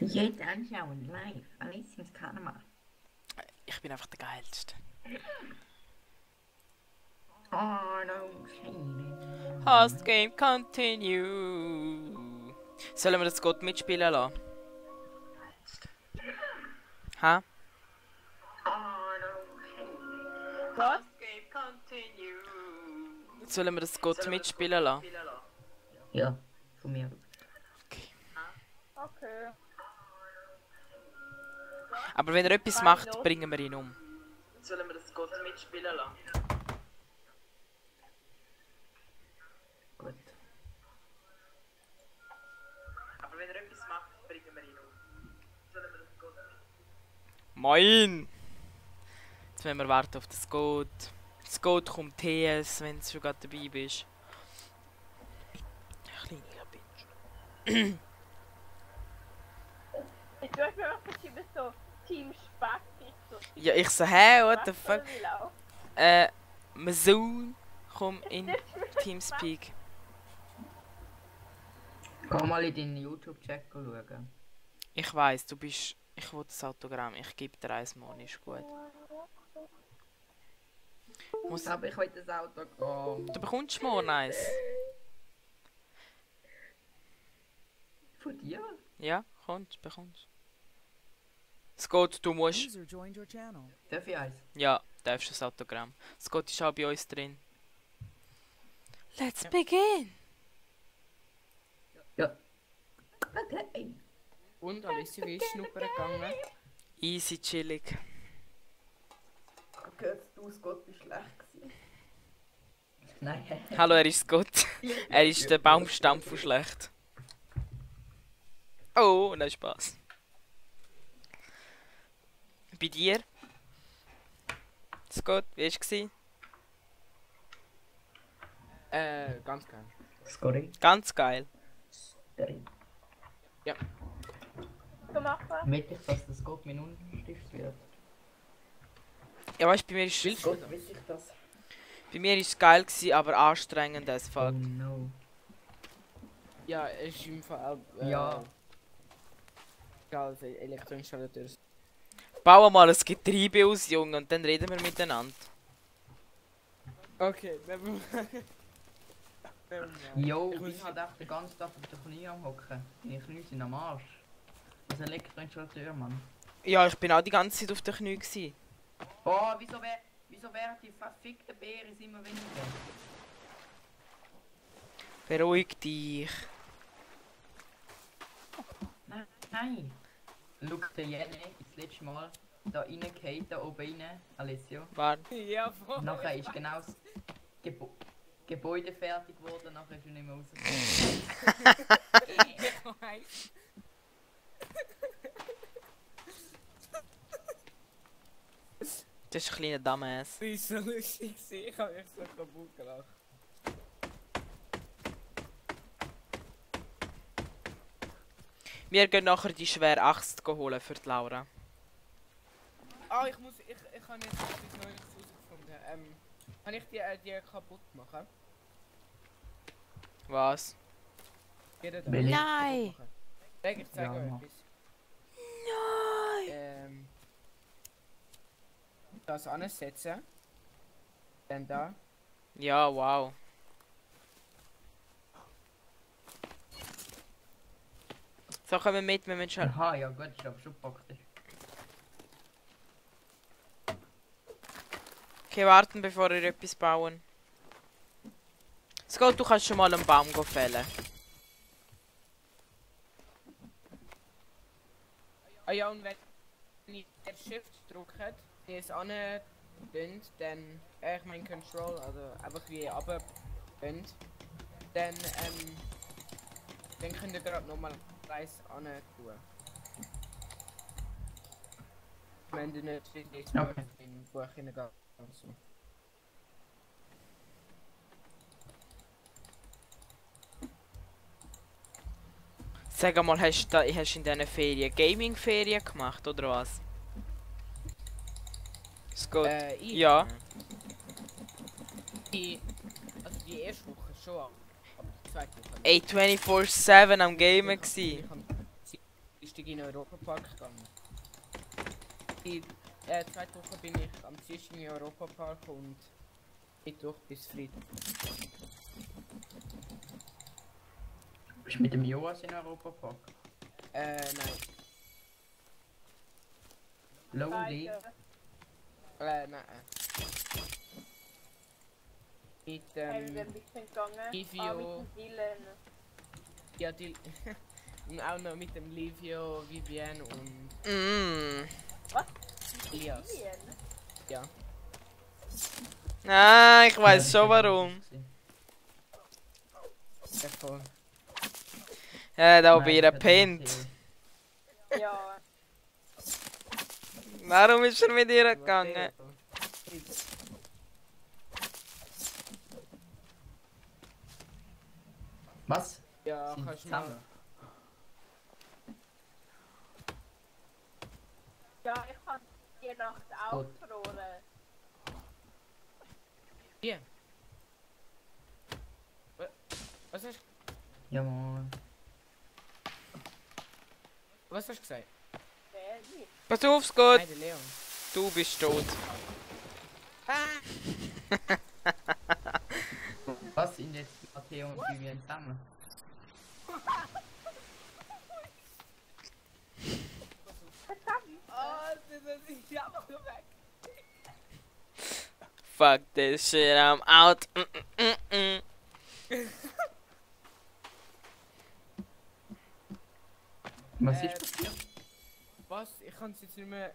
Jetzt anschauen, live. Alessians Karma. Ich bin einfach der Geilste. Oh, no, shame. Host Game Continue. Sollen wir das Gott mitspielen lassen? Ha? Was? Game Continue. Sollen wir das Gott mitspielen lassen? Ja, von mir. Okay. Aber wenn er etwas Nein, macht, los. bringen wir ihn um. Sollen wir das Gott mitspielen lassen? Gut. Aber wenn er etwas macht, bringen wir ihn um. Sollen wir das Gott mitspielen? Moin! Jetzt müssen wir warten auf das Gott. Das Gott kommt TS, wenn du schon gerade dabei bist. Kleiner Bitch. Ich tue mir auch verschieben so Team Spackig. So Ja, ich so, hä, what the fuck? Spackig. Masoon, komm in Teamspeak. Komm mal in deinen YouTube-Chat schauen. Ich weiss, du bist... Ich will das Autogramm, ich gebe dir eins, Mann, ist gut. Muss... Aber ich will das Autogramm. Du bekommst morgen eins. Von dir? Ja, bekommst. Scott, du musst... User joined your channel. Darf ich eins? Ja, darfst das Autogramm. Scott ist auch bei uns drin. Let's begin! Ja. Okay. Und Alicia, wie ist Schnuppern gegangen? Easy, chillig. Okay, du, Scott, bist schlecht gewesen. Nein. Hallo, er ist Scott. Er ist der Baumstamm von schlecht. Oh, nein, Spaß. Bei dir? Scott, wie war's gsi? Ganz geil. Scotty. Ganz geil. Gemacht. Möchte ich, dass das Scott mein Unstift wird? Ja, weißt du, bei mir ist Scott, will ich das? bei mir ist es geil gsi, aber anstrengend as Oh fuck. no. Ja, es ist im Fall. Ja. Als Elektroinstallateur. Bauen mal ein Getriebe aus, Junge, und dann reden wir miteinander. Okay, never Jo, Ich ich muss- bin halt echt den ganzen Tag auf der Knie am Hocken. Meine Knie sind am Arsch. Das ist ein Elektroinstallateur, Mann. Ja, ich bin auch die ganze Zeit auf den Knien gsi. Oh, wieso werden die verfickten Beeren immer weniger? Beruhig dich. Nein. Schau, der Jenny ist das letzte Mal da reingefallen, da oben rein, Alessio. Warte. Ja, voll. Nachher ist genau das Gebäude fertig geworden, nachher ist er nicht mehr rausgekommen. Das ist ein kleiner Dumbass. Das ist so lustig, ich habe mich so kaputt gelacht. Wir gehen nachher die schwere Axt holen für die Laura. Ah, ich habe jetzt etwas Neues herausgefunden. Kann ich die kaputt machen? Was? Jeder da. Will ich? Nein! Ich zeige Ja, euch mach. etwas. Nein! Das ansetzen. Dann da. Ja, wow. So, kommen wir mit, wir müssen schon... Aha, ja gut, ist aber schon praktisch. Okay, warten, bevor wir etwas bauen. Scott, du kannst schon mal einen Baum fällen. Ah ja, und wenn ich den Shift drücke, die es an dann, ich meine Control, also einfach wie runter dann könnt ihr gerade nochmal eins an tun. Wenn du nicht jetzt Okay. in den Buch hineingehst. So. Sag mal, hast du in diesen Ferien Gaming-Ferien gemacht, oder was? Scott? Ich? Ja. Also die erste Woche schon, aber die zweite Woche nicht. Ey, 24/7 am Gamen gsi. Ich hab die Dienstag in den Europapark gegangen. Die 2 Wochen bin ich am Dienstag in den Europapark und Mittwoch bis Freitag. Bist du mit dem Joas in Europapark? Nein. Lonely? Nein. Mit Hey, wir bist du gegangen? Livio. Mit dem Dylan. Ja, die. Und auch noch mit dem Livio, Vivienne und Was? Elias. Dylan? Ja. Ah, ich weiß schon warum. Ja, voll. Da Nein, bei ihr das hat pennt. erzählt. Ja. Warum ist er mit ihr gegangen? Was? Ja, Sind kannst du zusammen? mal. Ja, ich habe die Nacht auch Gut. verloren. Hier. Was hast Ja, Mann. was hast du gesagt? Wer nicht? Pass auf, Scott! Nein, der Leon. Du bist tot. Was sind jetzt Matteo und Vivian zusammen? Oh, das ist ja auch weg. Fuck this shit, I'm out. Was ist passiert? Was? Ich kann es jetzt nicht mehr.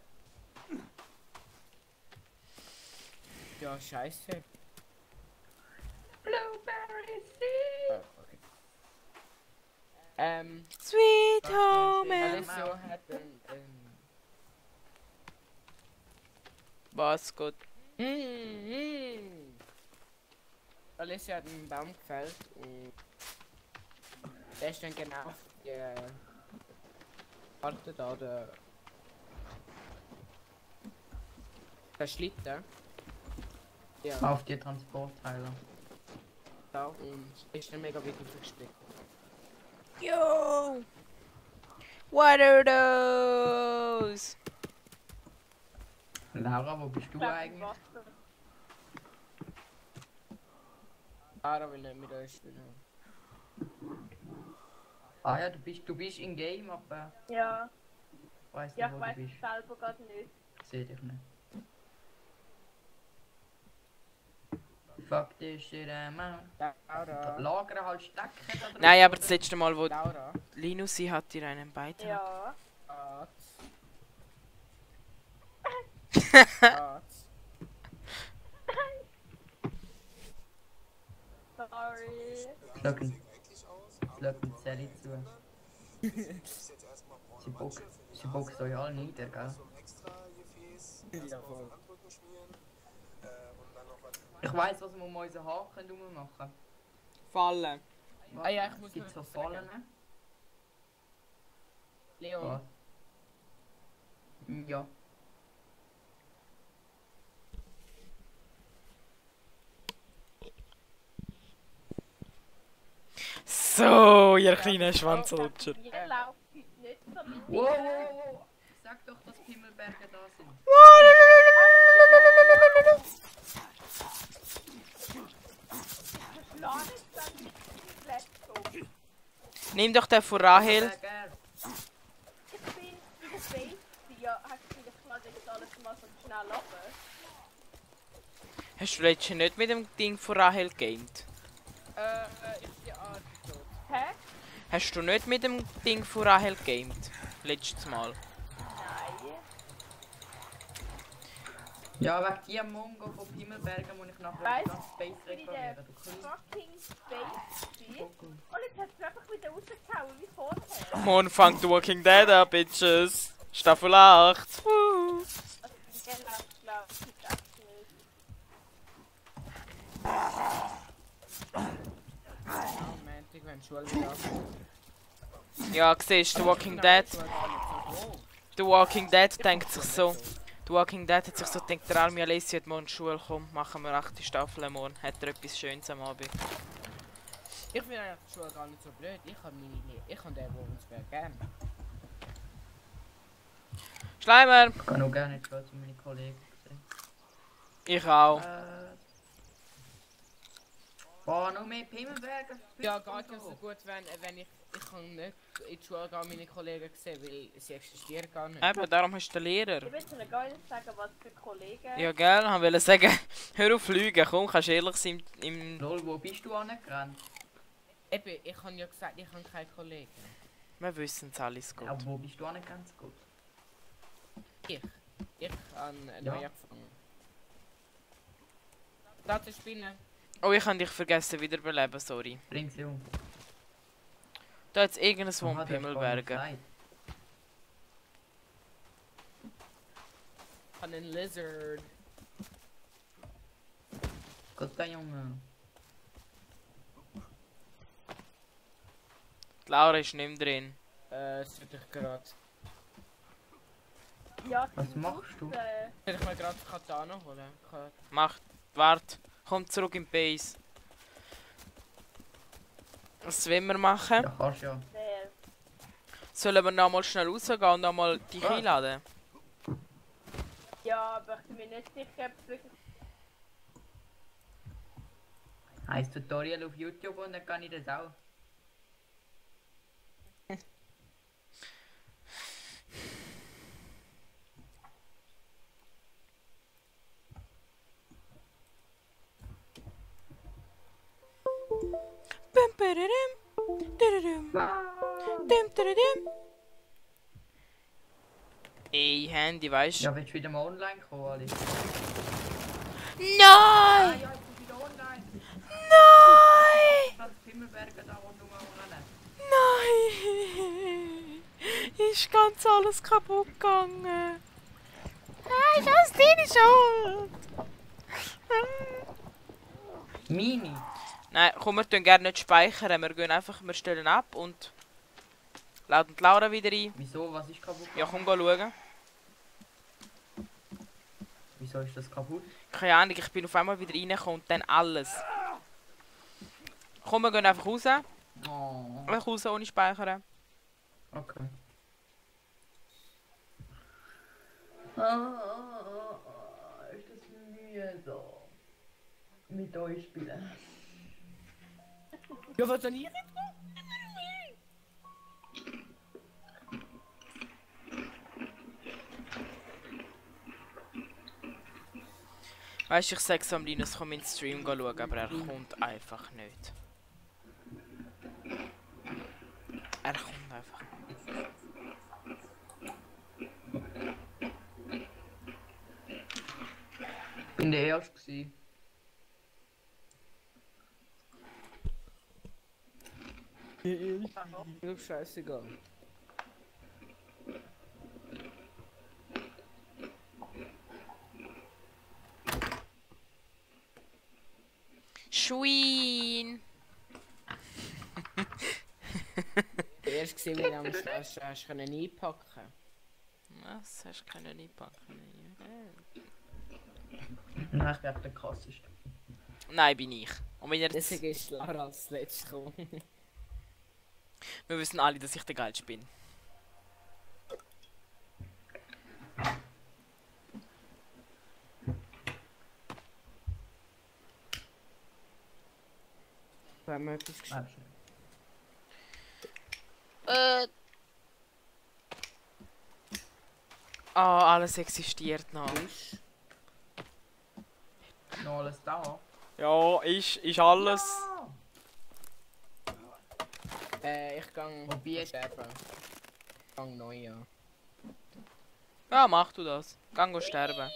Ja, scheiße. Blueberry Oh, okay. Sweet home Alessio hat Was, Scott? Alessio hat einen Baum gefällt und der ist dann genau auf die Karte da, der Schlitten. Ja, Auf die Transportteile. da und ist dann mega wirklich versteckt. Yo! What are those? Laura, wo bist du eigentlich? Lara will nicht mit euch spielen. Ah ja, du bist in Game, aber Ja, ich weiss ja, nicht, ich wo du weiß bist. es selber gerade nicht. Ich seh dich nicht. Fuck this shit, man. Laura. Lagern halt Stecken da drin. Nein, aber das letzte Mal, wo Laura. Linus sie hat dir einen Beitrag. Ja. Sorry. Schlucken Sally zu. Sie boxt euch alle nieder, gell? Ja, voll. Ich weiss, was wir um unseren Haken machen können. Fallen. Ah ja, ich muss Gibt's so noch Fallen? Leon. Was? Ja. So, ihr kleinen Schwanzlutscher. Ihr lauft heute nicht so mit Wow. Sag doch, dass Pimmelberge da sind. Schlag jetzt dann mit dem Laptop. Nimm doch den von Rahel. Pimmelberger. Ich bin in der Base. Ja, hast du vielleicht mal das alles mal so schnell runter? Hast du letztens nicht mit dem Ding von Rahel gamed? Ist die Art tot? Hä? Hast du nicht mit dem Ding von Rahel gamed? Letztes Mal. Nein. Ja, wegen diesem Mongo von Pimmelbergen muss ich nachher Weißt ganz Space Ich bin in der reparieren. Du Klein. fucking Base gewesen. Und jetzt hat es einfach wieder rausgehauen wie vorher. Morgen fängt The Walking Dead an, Bitches. Staffel 8. Woo. Also der läuft, glaube ich, echt nicht. Am Montag, wenn die Schule wieder anfängt. Ja, siehst du, The Walking Dead. The Walking Dead denkt sich so. The Walking Dead hat sich so gedacht, der arme Alessio hat morgen in die Schule, komm, machen wir 8 Staffeln morgen. Hat er etwas Schönes am Abend. Ich finde eigentlich die Schule gar nicht so blöd. Ich habe den, der uns gern. Schleimer! Ich kann auch gerne nicht zu meinen Kollegen sehen. Ich auch. Boah, noch mehr Pimmelberger. Ja, geht ja so gut, wenn ich kann nicht in die Schule gehen, meine Kollegen sehen, weil sie existieren gar nicht. Eben, darum hast du den Lehrer. Ich will dir gar nicht sagen, was für Kollegen. Ja, gell, ich wollte sagen, hör auf Lügen, komm, kannst du ehrlich sein im... Lol, wo bist du angerannt? Eben, ich habe ja gesagt, ich habe keine Kollegen. Wir wissen es alles gut. Aber wo bist du angerannt? Gut. Ich habe Ja. neu angefangen. Da zu spinnen. Oh, ich habe dich vergessen wiederbeleben, sorry. Bring sie um. Da hat es irgendein Aha, Swamp du hast gar nicht Pimmelberger. gesagt. Ich habe einen Lizard. Gott, der Junge. Die Laura ist nicht mehr drin. Das würde ich gerade. Ja, Was machst du? Soll ich mal gerade Katana holen? Macht, wart, kommt zurück im Base. Was wollen wir machen? Ja, kannst ja. Sollen wir noch mal schnell rausgehen und noch mal dich Was? einladen? Ja, aber ich bin mir nicht sicher, ob es wirklich. Heißt Tutorial auf YouTube und dann kann ich das auch. Bum, badadum, dadadum, dum, dadadum. Ey, Handy, weißt du? Ja, willst du wieder mal online kommen, Ali? Nein! Ja, ich bin wieder online. Nein! Das Pimmelberger da rundum rennen. Nein! Ist ganz alles kaputt gegangen. Nein, das ist deine Schuld! Mini. Nein, komm, wir tun gerne nicht speichern. Wir gehen einfach, wir stellen ab und laden die Laura wieder ein. Wieso? Was ist kaputt? Ja, komm, geh schauen. Wieso ist das kaputt? Keine Ahnung, ich bin auf einmal wieder reingekommen und dann alles. Komm, wir gehen einfach raus. Oh. Einfach raus ohne speichern. Okay. Ist das mühsam. Mit euch spielen. Ja, was soll ich jetzt? Weißt du, ich sage am Linus, komm in den Stream schauen, aber er kommt einfach nicht. Er kommt einfach nicht. Ich bin der Erste gewesen. Mir scheißegal. Schwein! Erst gesehen, wie du am Schluss hast können einpacken. Was? Hast du können einpacken? Nein, ich werde der krasseste. Nein, bin ich. Und wenn ihr jetzt... Deswegen ist Lara als letztes gekommen. Wir wissen alle, dass ich der Geilste bin. Da haben wir etwas geschrieben. Ah, alles existiert noch. Noch alles da? Ja, ist alles. Ich gang Wobei jetzt- sterben. Gang neu, ja. Ja, mach du das. Gang go sterben.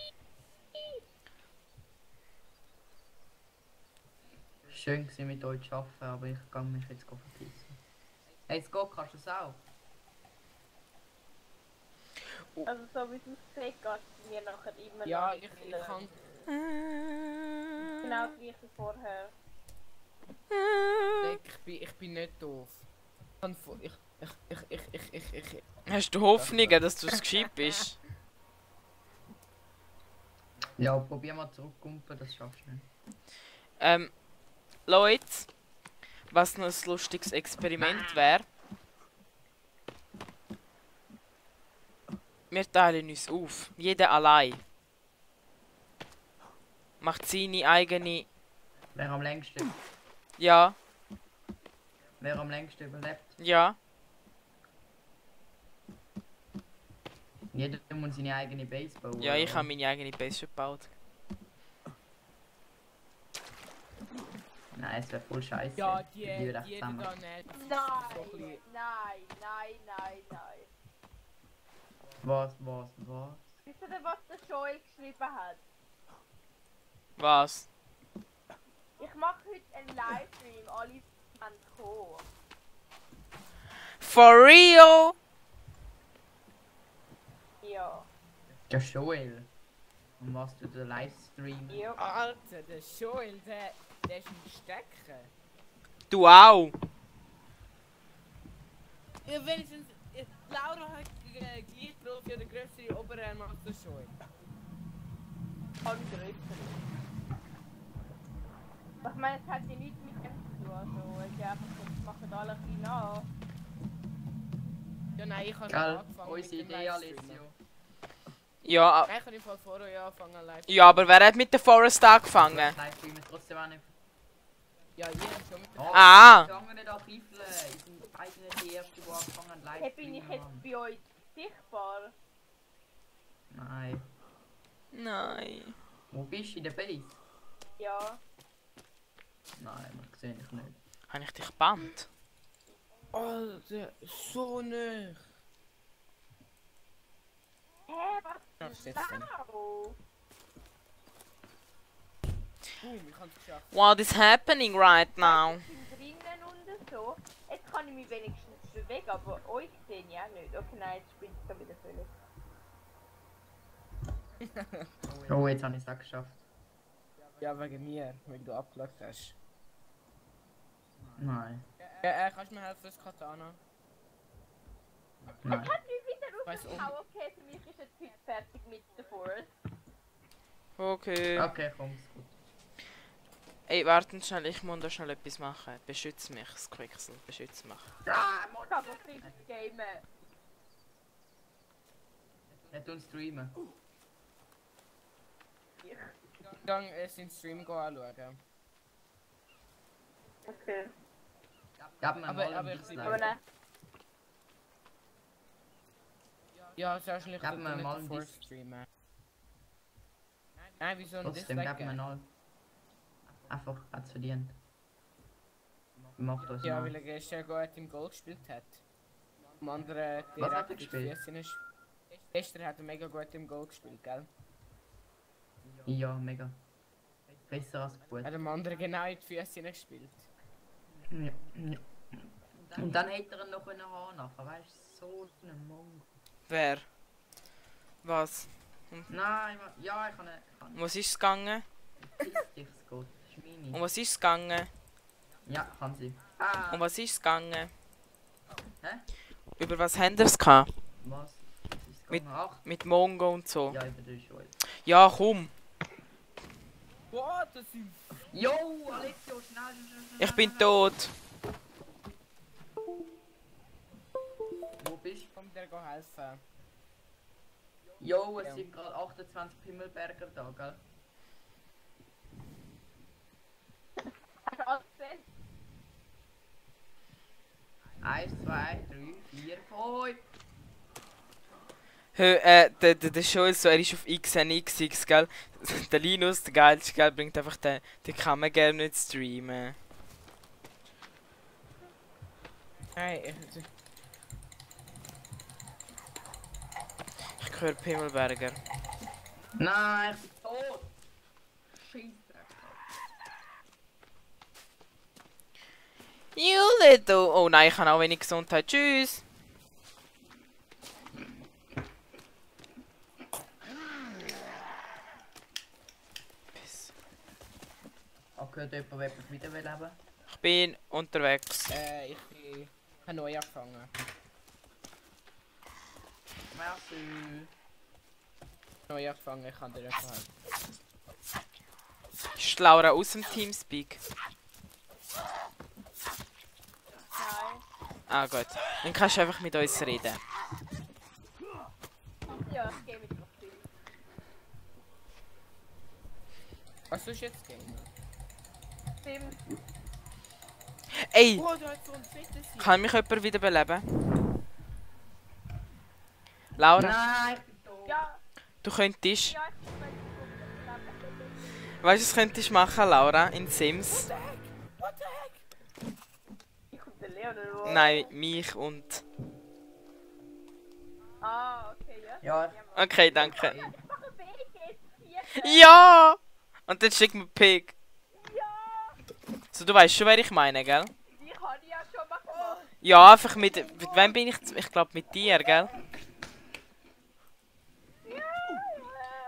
Schön gewesen mit euch zu arbeiten, aber ich kann mich jetzt verpissen. Hey, Scott, kannst du das auch? Also, so wie es aussieht, geht es mir nachher immer Ja, noch ich spielen. kann. Genau gleich wie vorher. Ich bin nicht doof. Ich. Hast du Hoffnungen, dass du es gescheit bist? Ja, probier mal zurückkumpen, das schaffst du nicht. Leute, was noch ein lustiges Experiment wäre. Wir teilen uns auf. Jeder allein. Macht seine eigene... Wer am längsten? Ja, Wer am längsten überlebt? ja. Jeder muss seine eigene Base bauen. Ja, ich oder? habe meine eigene Base schon gebaut. Nein, es wäre voll scheiße. Ja, die würde echt die zusammen. da nicht. Nein, So ein bisschen- nein. Was? Wisst ihr, was der Joel geschrieben hat? Was? Ich mache heute einen Livestream, alle können kommen. For real? Ja. Der Joel. Und was du den Livestream? Ja. Alter, der Joel, der ist ein Stecker. Du auch? Ja, wenigstens, Laura hat gleich groß oder größere Oberarm als der Joel. Andere. Ich meine, es hat ja nichts mit dem zu tun. Also, es ist ja einfach so, das machen alle ein bisschen nach. Ja, nein, ich habe schon Geil, angefangen unsere mit dem Idee, Livestream. Alessio. Ja, Nein, ich habe voll vor euch angefangen live. ja, aber wer hat mit der Forest angefangen? Livestream ist trotzdem auch nicht. Ja, ihr habt schon mit dem... Oh, Ah. Fangen nicht an riffeln. Ich bin beide nicht die erste, die angefangen haben Hey, Livestream. bin ich jetzt bei euch sichtbar? Nein. Nein. Wo bist du in der Base? Ja. Nein, man sehe ich nicht. Habe ich dich gebannt? Alter, so nicht. Hä, was Ja, ist steht's das? denn? Wow. Ich hab's geschafft. What is happening right now? Ich bin drinnen und so. Jetzt kann ich mich wenigstens bewegen, aber euch sehe ich auch nicht. Okay, nein, jetzt spielt es da wieder völlig. Oh, jetzt habe ich es auch geschafft. Ja, wegen mir, weil du abgelockt hast. Nein. Ja, kannst du mir helfen, das Katana? Nein. Hat mich wieder Weiss rausgehauen. Okay, für mich ist jetzt heute fertig mit der Forest. Okay. Okay, komm, ist gut. Ey, warten schnell, ich muss da schnell etwas machen. Beschütz mich, Squixel, beschütz mich. Ah, Ich kann noch nicht gamen. er tut streamen. Dann den Stream anschauen. Okay. Gab mir Aber- mal aber ein ich bisschen. sehe- Aber nein. Ja, sehr schlecht, Gab dass mir du mal nicht ein davor streamen. Nein, wieso ein Trotzdem Dislike gab mir geben? noch. Einfach, hat's verdient. Macht das Ja, mal. weil er gestern gut im Goal gespielt hat. Am anderen Was hat er direkt in die gespielt? Füße ist. Gestern hat er mega gut im Goal gespielt, gell? Ja, mega. Besser als gut. Hat dem anderen genau in die Füße gespielt. Ja, ja. Und dann hätte er ihn noch einen Haar nachher, weißt du, so ein Mongo. Wer? Was? Nein, ja, ich kann nicht. Um was ist es gegangen? Piss dich, Scott. Das ist meine. Um was ist es gegangen? Ja, kann sie. Ah, Um was ist es gegangen? Hä? Über was haben wir es gehabt? was? Was ist Mit- gegangen? Ach, Mit Mongo und so. ja, über den Schuld. Ja, komm. Boah, das sind... Jo, Alessio, schnell. Ich bin tot. Wo bist du? Komm dir helfen. Jo, es Ja. sind gerade 28 Pimmelberger da, gell? Hast du alles gesehen? 1, 2, 3, 4, 5. Der Show ist so, er ist auf XNXX, gell? Der Linus, der geilste, gell, bringt einfach den kann man gerne nicht streamen. Hey, Ich höre Pimmelberger. Nein, ich bin tot. Scheissdreck. You little... Oh nein, ich habe auch wenig Gesundheit. Tschüss. Piss. Okay, hat jemand etwas wiederbeleben? Ich bin unterwegs. ich habe neu angefangen. Merci. Neu angefangen, ich kann dir nicht helfen. Ist Laura aus dem Teamspeak? Nein. Ah gut. Dann kannst du einfach mit uns reden. Was ist jetzt Game? Sims. Ey, Oh, du hast so ein fettes hier. kann mich jemand wieder beleben? Laura, Nein, ich bin tot. Ja, du könntest... ja, ich bin bei Weißt du, was könntest du machen, Laura, in Sims? What the heck? Ich komme der Leon oder wo? Nein, mich und... Ah, okay, ja. Ja, Okay, danke. Ich mache Weg jetzt. Ja! Und dann schickt mir Pig. Ja, So, du weißt schon, wer ich meine, gell? die habe ich ja schon mal gemacht. Ja, einfach mit wem bin ich? Ich glaube mit dir, gell?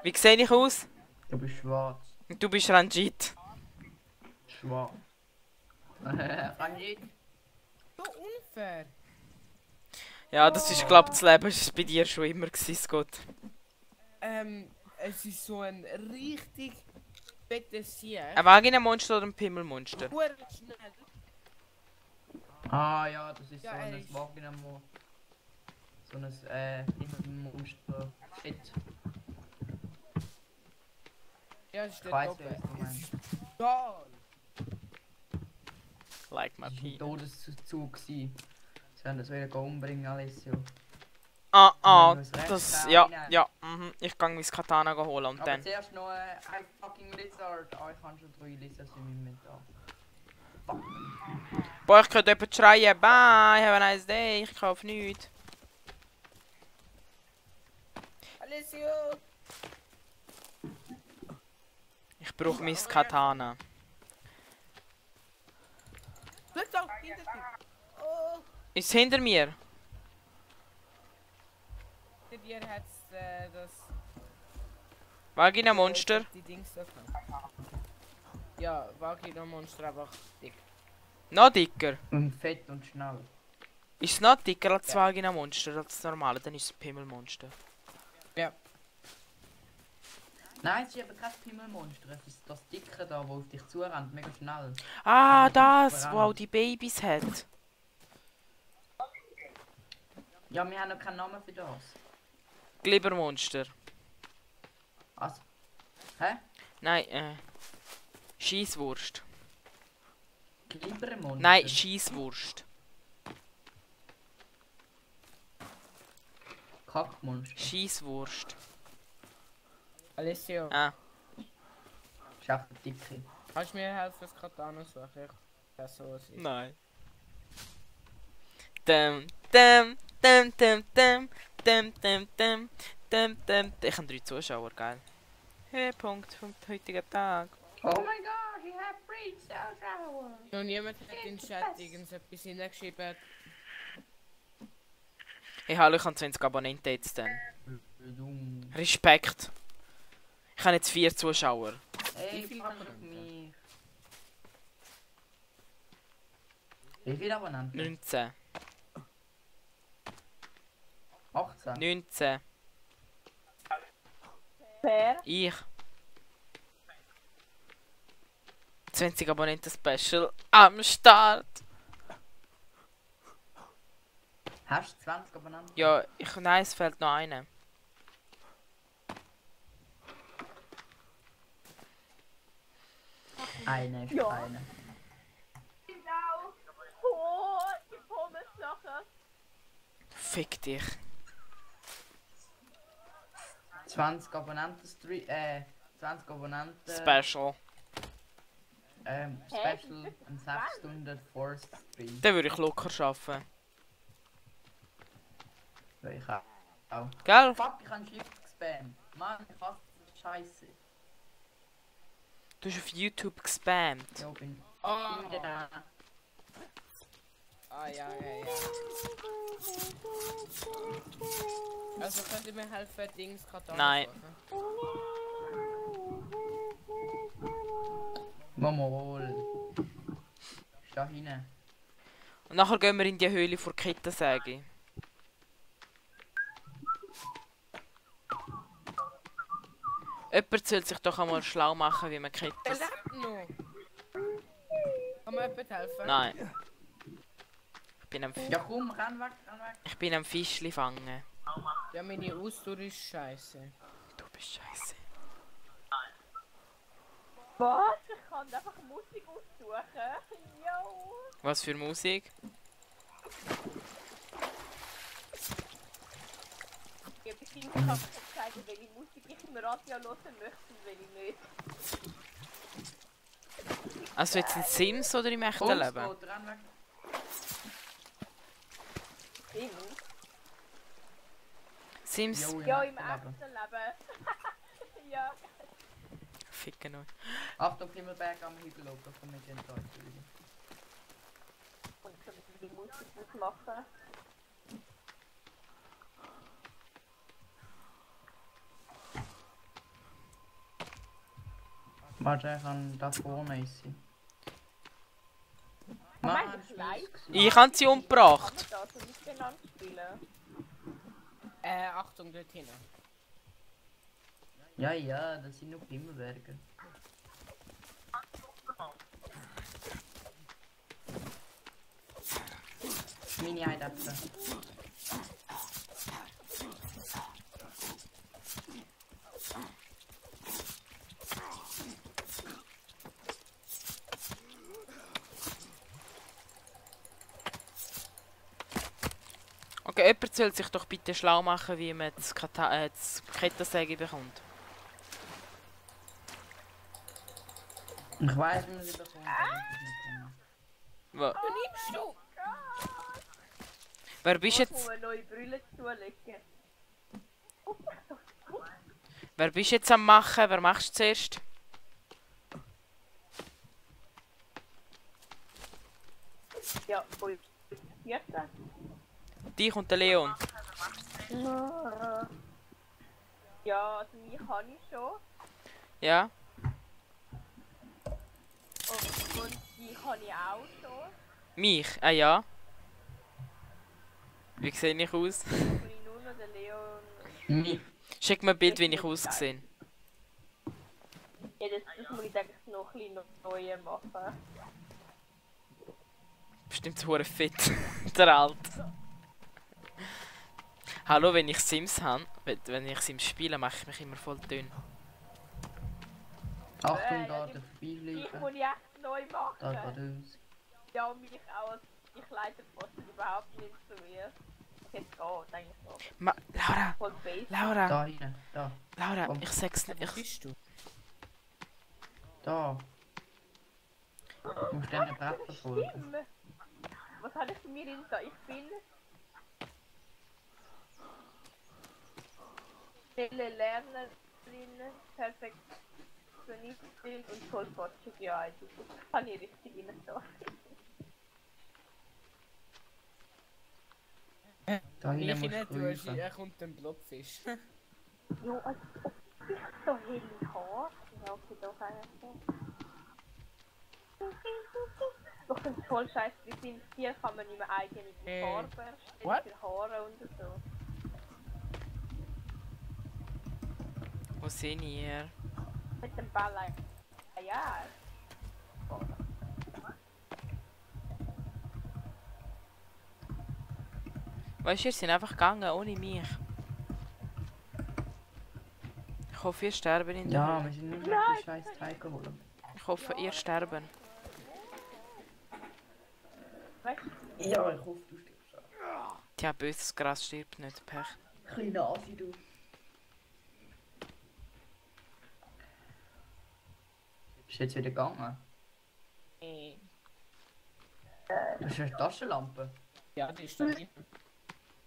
Wie sehe ich aus? du bist schwarz. Und du bist Ranjit. Schwarz. Ranjit. So unfair. Ja, das ist, glaube ich, das Leben ist bei dir schon immer gewesen, Scott. Es ist so ein richtig fettes Sieg. Ein Vagina-Monster oder ein Pimmelmonster? Hure schnell. Ah ja, das ist Ja, so ein ehrlich. Vagina-Mo. So ein Monster. Shit. Ja, es Ich steht weiss, oben. wer es du Es meinst. ist toll. Like my Das war ein pee. Todeszug gewesen. Sie haben das wieder umbringen, Alessio. Ah, Wenn du es recht das... hast, Ja, rein. ja, Ich gehe mein Katana holen und Aber dann... zuerst noch ein fucking Lizard. Ah, ich habe schon 3 Lizards in meinem Inventar. Fuck. Boah, ich könnte jemand schreien. Bye, have a nice day. Ich kaufe nichts. Alessio! Ich brauche mein Katana. Schau, hinter dir! Oh! Ist es hinter mir? Hinter dir hat's das... Vagina-Monster? Die Dings da dran. Ja, Vagina-Monster einfach dick. Noch dicker? Und fett und schnell. Ist es noch dicker als das Vagina-Monster, als das normale? Dann ist es ein Pimmelmonster. Ja. Nein, es ist eben kein Pimmelmonster. Es ist das Dicke da, wo auf dich zurennt. Mega schnell. Ah, Ja, das, voran. wo auch die Babys hat. Ja, wir haben noch keinen Namen für das. Glibbermonster. Also. Hä? Nein, Scheisswurst. Glibbermonster? Nein, Scheisswurst. Kackmonster. Scheisswurst. Alessio, Ah, Ist echt der Dicke. kannst du mir helfen, das Katana zu suchen? Ich weiß so, was ist. nein. Dum. Ich habe 3 Zuschauer, geil. Höhepunkt vom heutigen Tag. Oh mein Gott, ich habe 3 Zuschauer. Noch niemand hat in den Chat irgendetwas hineingeschrieben. Hey, hallo, ich habe 20 Abonnenten jetzt dann. Dumm. Respekt. Ich habe jetzt 4 Zuschauer. Ey, Wie viele fuck Abonnenten? mich. Wie viele Abonnenten? 19. 18. 19. Fair. Ich. 20 Abonnenten Special am Start. Hast du 20 Abonnenten? Ja, nein, es fehlt noch einer. Eine ist Ja. eine. Genau. Oh, die Pommes nachher. Fick dich. 20 Abonnenten 20 Abonnenten. Special. Special und 6 Stunden Forced Stream. Den würde ich locker schaffen. Weil ich auch. Gell? Fuck, ich habe Shift gespammt. Mann, ich hasse das Scheiße. Du hast auf YouTube gespammt. Ja, bin Ah, wieder da. ja. Also könnt ihr mir helfen, Dings Katana Nein. zu suchen? Momol. Ist da hinten. Und nachher gehen wir in die Höhle vor Kettensäge. Jemand soll sich doch einmal schlau machen, wie man Der Ketten... lebt noch! Kann mir jemand helfen? Nein. Ja komm, renn weg, renn weg. Ich bin am Fischli fangen. Ja, meine Ausdauer ist scheiße. Du bist scheiße. Was? Ich kann einfach Musik aussuchen. Jo. Was für Musik? Ja, bestimmt kann ich entscheiden, welche Musik ich im Radio hören möchte und welche nicht. Also jetzt in Sims oder im echten Uns Leben? geht dran weg. Sims? Sims? Jo, Ja, im echten Leben. echten Leben. Ja. Ficken euch. Achtung, Himmelberg am Hügel oben, komm mit den Leuten. Und können wir die Musik ausmachen? Warte, ich kann da vorne sein. Meinst Mann, du live? Ich habe sie umgebracht. Kann man das miteinander spielen? Achtung, dort hinten. Ja, ja, das sind noch Himmelberge. Mini-Eidäpfel. Okay, jemand soll sich doch bitte schlau machen, wie man das Kettensäge bekommt. Ich weiß, wie man sie bekommt. aber ich weiß nicht Wa- Nimmst du? Wer bist Ich jetzt? muss eine neue Brille zulegen. Wer bist jetzt am machen? Wer machst du zuerst? Ja, voll. 14. Dich und der Leon. Ja, also mich kann ich schon. Ja? Und die kann ich auch schon. Mich? Ah ja. Wie sehe ich aus? Und ich nur noch den Leon. mehr. Schick mir ein Bild, wie ich aussehe. Ja, das muss ich eigentlich noch ein bisschen neuer machen. Bestimmt so fit. Der Alt. Hallo, wenn ich Sims habe, wenn ich Sims spiele, mache ich mich immer voll dünn. Achtung, da ja, der Ich Vorbeifliegen. muss ich echt neu machen. Da geht uns. Ja, und mich auch. Also ich leite fast überhaupt nicht zu mir. Jetzt geht eigentlich so. Laura! Voll basic. Laura! Da rein, da. Laura, Komm. ich sag's nicht. Wo bist du? Da. Du musst diesen Bretter folgen. Stimmt. Was habe ich mir in da? Ich bin schnelle Lernerin, Perfektionistin und tollpatschig. Ja, das kann ich richtig rein da. Da Ich rein finde, musst du du hast, prüfen. er kommt ein Blobfisch. Jo, als ob ich so helle Haare. Ja, okay, doch eigentlich so. Doch, das ist voll scheiße. Wie Sims 4 kann man nicht mehr eigene Farben erstellen What? für Haare und so. Wo sehe ich her? Mit dem Ball. Ja. Weißt du, ihr seid einfach gegangen, ohne mich. Ich hoffe, ihr sterben in der Ja, Höhle. wir sind nicht mehr die scheiß Teig geholt. Ich hoffe, ihr sterben. Weißt du? Ja, ich hoffe, du stirbst auch. Tja, böses Gras stirbt nicht. Pech. Kleine Asi, du. Bist du jetzt wieder gegangen? Du hast eine Taschenlampe. Ja, die ist da drin.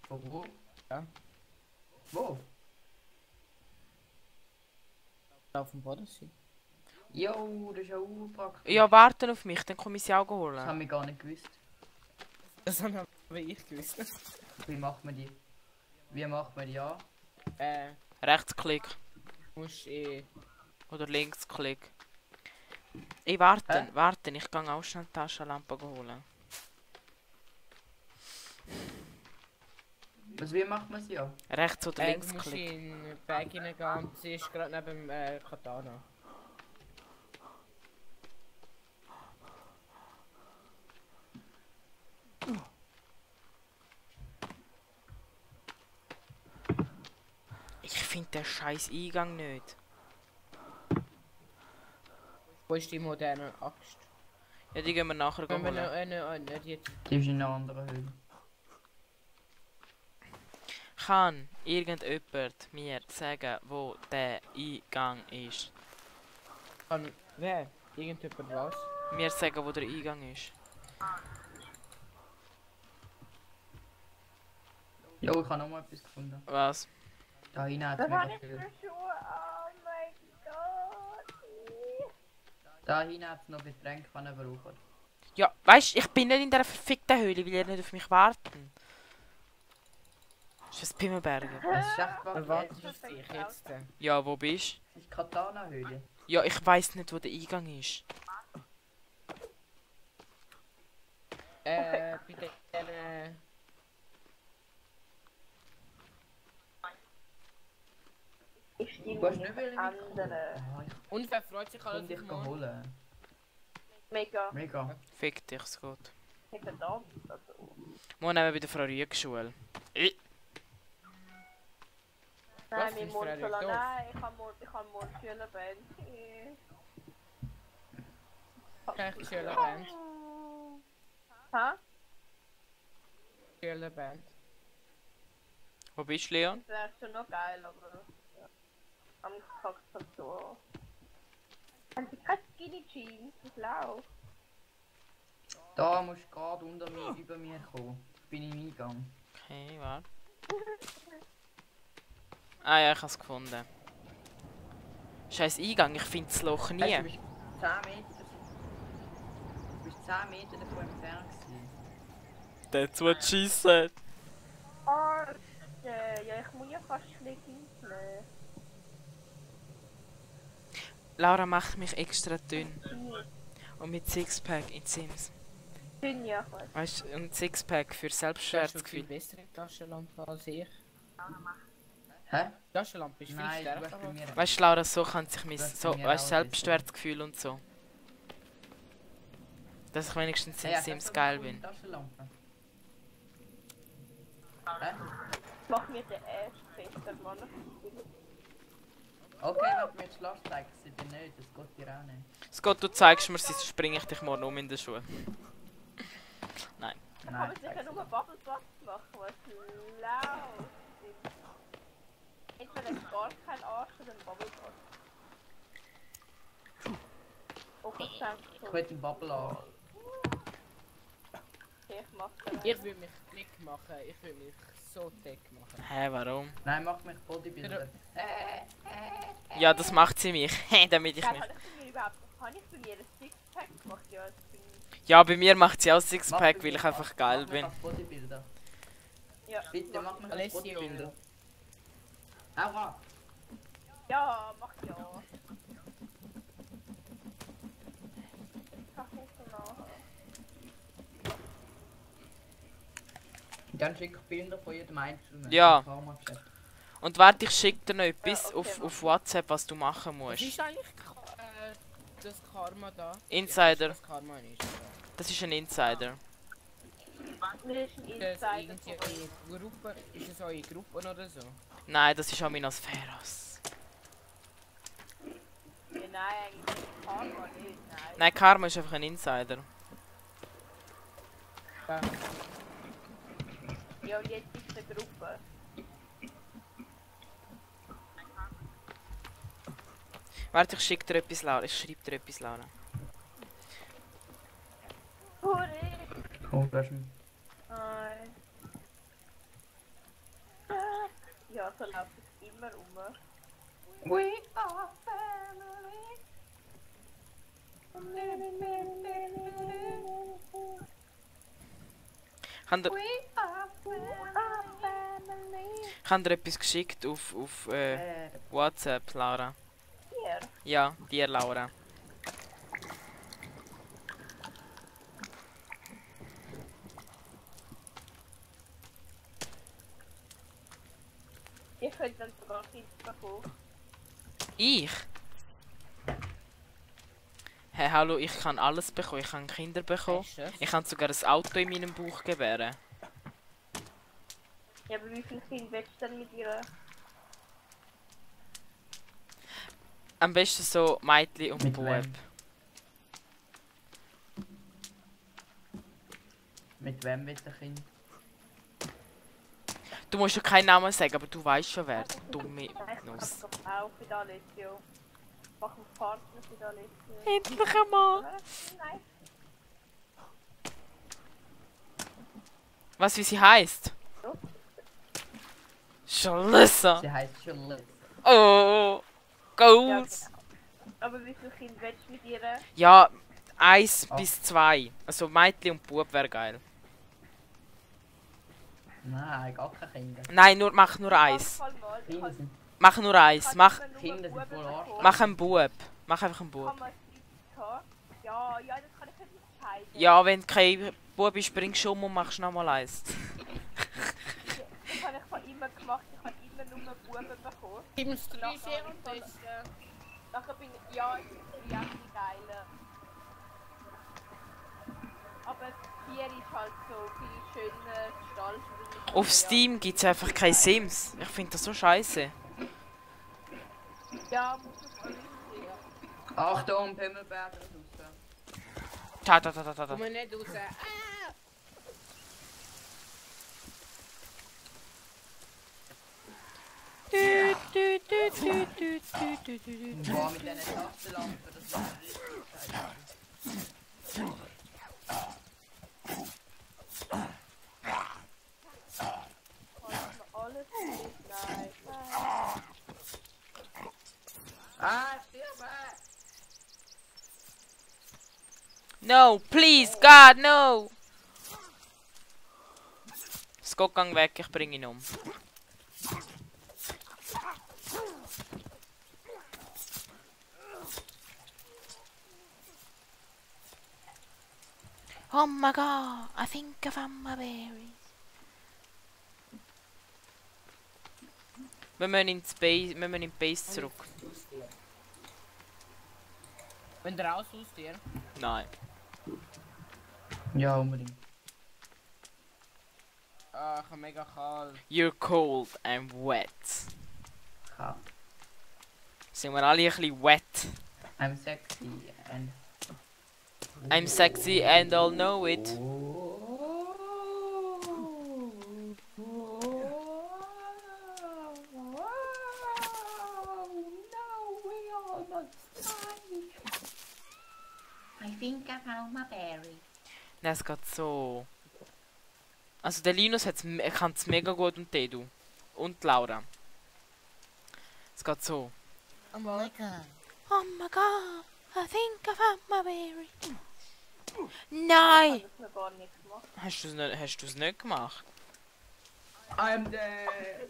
Von wo? Ja. Wo? Auf dem Bodensee. Jo, das ist ja praktisch. Ja, warten auf mich, dann komme ich sie auch Das holen. haben wir gar nicht gewusst. Das habe aber ich gewusst. Wie macht man die? Wie macht man die an? Rechtsklick Musst oder Linksklick. Ey, warten, Hä? warten, ich gehe auch schnell die Taschenlampe holen. Was, wie macht man sie an? Rechts- oder du musst Linksklick. in den Bag reingehen und sie ist gerade neben dem Katana. Ich finde den scheiß Eingang nicht. Wo ist die moderne Axt? Ja, die gehen wir nachher Wenn wir holen. nicht jetzt. Die ist in einer anderen Höhle. Kann irgendjemand mir sagen, wo der Eingang ist? Kann wer? Irgendjemand was? Mir sagen, wo der Eingang ist. Jo, ich habe noch mal etwas gefunden. Was? Da hinten hat Was es habe mega ich viel. für Schuhe? Oh mein Gott. Da hinten hat es noch Getränke, die ihr braucht. Ja, weißt du, ich bin nicht in dieser verfickten Höhle, weil ihr nicht auf mich warten. Ist das Pimmelberger? Es ist echt Dann gerade wartest jetzt. du auf dich jetzt. Ja, wo bist du? Es ist Katana-Höhle. Ja, ich weiß nicht, wo der Eingang ist. Bei den Ich Du hast nicht stimme will andere. Ich Und wer freut sich kann alles dich auf morgen? holen. Mega. Mega. Fick dich, es geht. Verdammt. Also. Morgen nehmen wir bei der Frau Rüegschule. Nein, Was mein ist Mund Frederik soll an. doof? Nein, ich kann morgen Schülerband. Echt Schülerband. Hä? Schülerband. Wo bist du, Leon? Das wäre schon noch geil, aber. Ja. Am Tag halt so. Haben Sie keine Skinny Jeans? Das läuft. Da musst du gerade unter mir, über mir kommen. Ich bin im Eingang. Okay, warte. Ah ja, ich hab's gefunden. Scheiß Eingang, ich finde das Loch Weißt du, nie. du bist 10 Meter. Du bist 10 Meter davon entfernt gewesen. That's what she said. Ja, ich muss ja fast schlecht einzeln. Laura macht mich extra dünn. Und mit Sixpack in Sims. Dünn ja fast. Weißt du, und Sixpack für Du hast schon viel Selbstwertgefühl. bessere Taschenlampe als ich. Hä? Die Taschenlampe ist viel Nein, du hast stärker. bei mir. Weißt du, Laura, so kann sich mein Du hast so, bei mir weißt, auch Selbstwertgefühl und so. Dass ich wenigstens in Hey, Sims hast du geil eine bin. Taschenlampe? Hä? Mach mir den Ash fester, Mann. Okay, wenn du mir jetzt lässt, zeigst du dir nicht. Das geht dir auch nicht. Scott, du zeigst mir, sonst springe ich dich morgen um in der Schule. Nein. Da kann man sicher nur Bubblebox machen, was laut ist. Entweder gar kein Arsch oder ein Bubblebox. Oh, verschenkt. Ich will einen Bubble an. Okay, ich mach's dann. Ich will mich dick machen. Ich will mich so dick machen. Hä, warum? Nein, mach mich Bodybuilder. Ja, das macht sie mich. Damit ich mich. Habe ich bei mir ein Sixpack gemacht? Ja, das bin Ja, bei mir macht sie auch Mach Sixpack, mich weil ich als- einfach geil mach mich bin. als Bodybuilder. ja. Bitte mach mich als Alessio. Bodybuilder. Aua! Ja, mach ja. Ach, nicht so nah. Dann schicke ich Bilder von jedem Einzelnen. Ja. im Karma-Chat. Und warte, ich schicke dir noch etwas Ja, okay, auf WhatsApp, was du machen Was musst. ist eigentlich das Karma da? Insider. Das Karma ist. Das ist ein Insider. Mir ist ein Ist das Insider irgendwie von eure Gruppe? Ist es eure Gruppe oder so? Nein, das ist Aminosferos. Ja, nein, eigentlich Karma nicht, nein. Nein, Karma ist einfach ein Insider. Ja. Ja, und jetzt ist eine Gruppe. Warte, ich schicke dir etwas, Laura. Ich schreibe dir etwas, Laura. Hurra! Oh, du hast mich. Nein. Ja, so läuft es immer um. We are family. Ich habe dir, We are family. ich habe dir etwas geschickt auf WhatsApp, Laura. Hier. Ja, dir, Laura. Ihr könnt dann sogar Kinder bekommen. Ich? Hey, hallo, ich kann alles bekommen. Ich kann Kinder bekommen. Hast du das? Ich kann sogar ein Auto in meinem Bauch gebären. Ja, aber wie viele Kinder willst du denn mit ihrer... Am besten so Mädchen und Mit Bub. wem? Mit wem will der Kind? Du musst ja keinen Namen sagen, aber du weißt schon wer. Dumme Nuss. Auch für Alessio. Mach einen Partner für Alessio. Endlich einmal! Nein. Was, wie sie heisst? So. Schlüssel! Sie heißt Charlotte. Oh! Ja, Goals! genau. Aber wie viele Kinder willst du mit ihr? Ja, 1 Ah. bis 2. Also Mädchen und Bub wäre geil. Nein, gar keine Kinder. Nein, mach nur eins. Kinder sind, Mach nur eins. Mach Kinder sind voll Arsch. Mach einen Bub. Mach einfach einen Bub. Kann man es haben? Ja, das kann ich nicht entscheiden. Ja, wenn kein Bub ist, springst du um und machst nochmal eins. Das habe ich von immer gemacht. Ich habe immer nur Buben bekommen. Teams 3 Nachher sehr habe und ich das. Nachher bin ich, ja, ich bin ja die geile. Aber 4 ist halt so viel schöner gestaltet. Auf Steam gibt es einfach keine Sims. Ich finde das so scheiße. Ja, muss man voll sehen. Achtung, Pimmelberger ist raus. Ta ta ta ta ta. Komm nicht raus. Ah! Boah, mit diesen Tastenlampen, das ist richtig scheiße. Kann man alles sehen? Nein, nein. Ah, stirbe! No, please, God, no! Scott, gang weg, ich bring ihn um. Oh my god, I think I found my berries. Wir müssen in die Base zurück. Wenn du raus aus dir. Nein. Ja, unbedingt. Ah, ich hab mega kalt. You're cold and wet. Ja. Sind wir alle ein bisschen wet? I'm sexy and... I'm sexy and I'll know it. I think I found my berry. Nein, es geht so. Also der Linus kann es mega gut und Tedu. Und Laura. Es geht so. Oh my god. Oh my god, I think I found my berry. Nein! Ich habe das noch gar nicht gemacht. Hast du es nicht gemacht? I'm dead.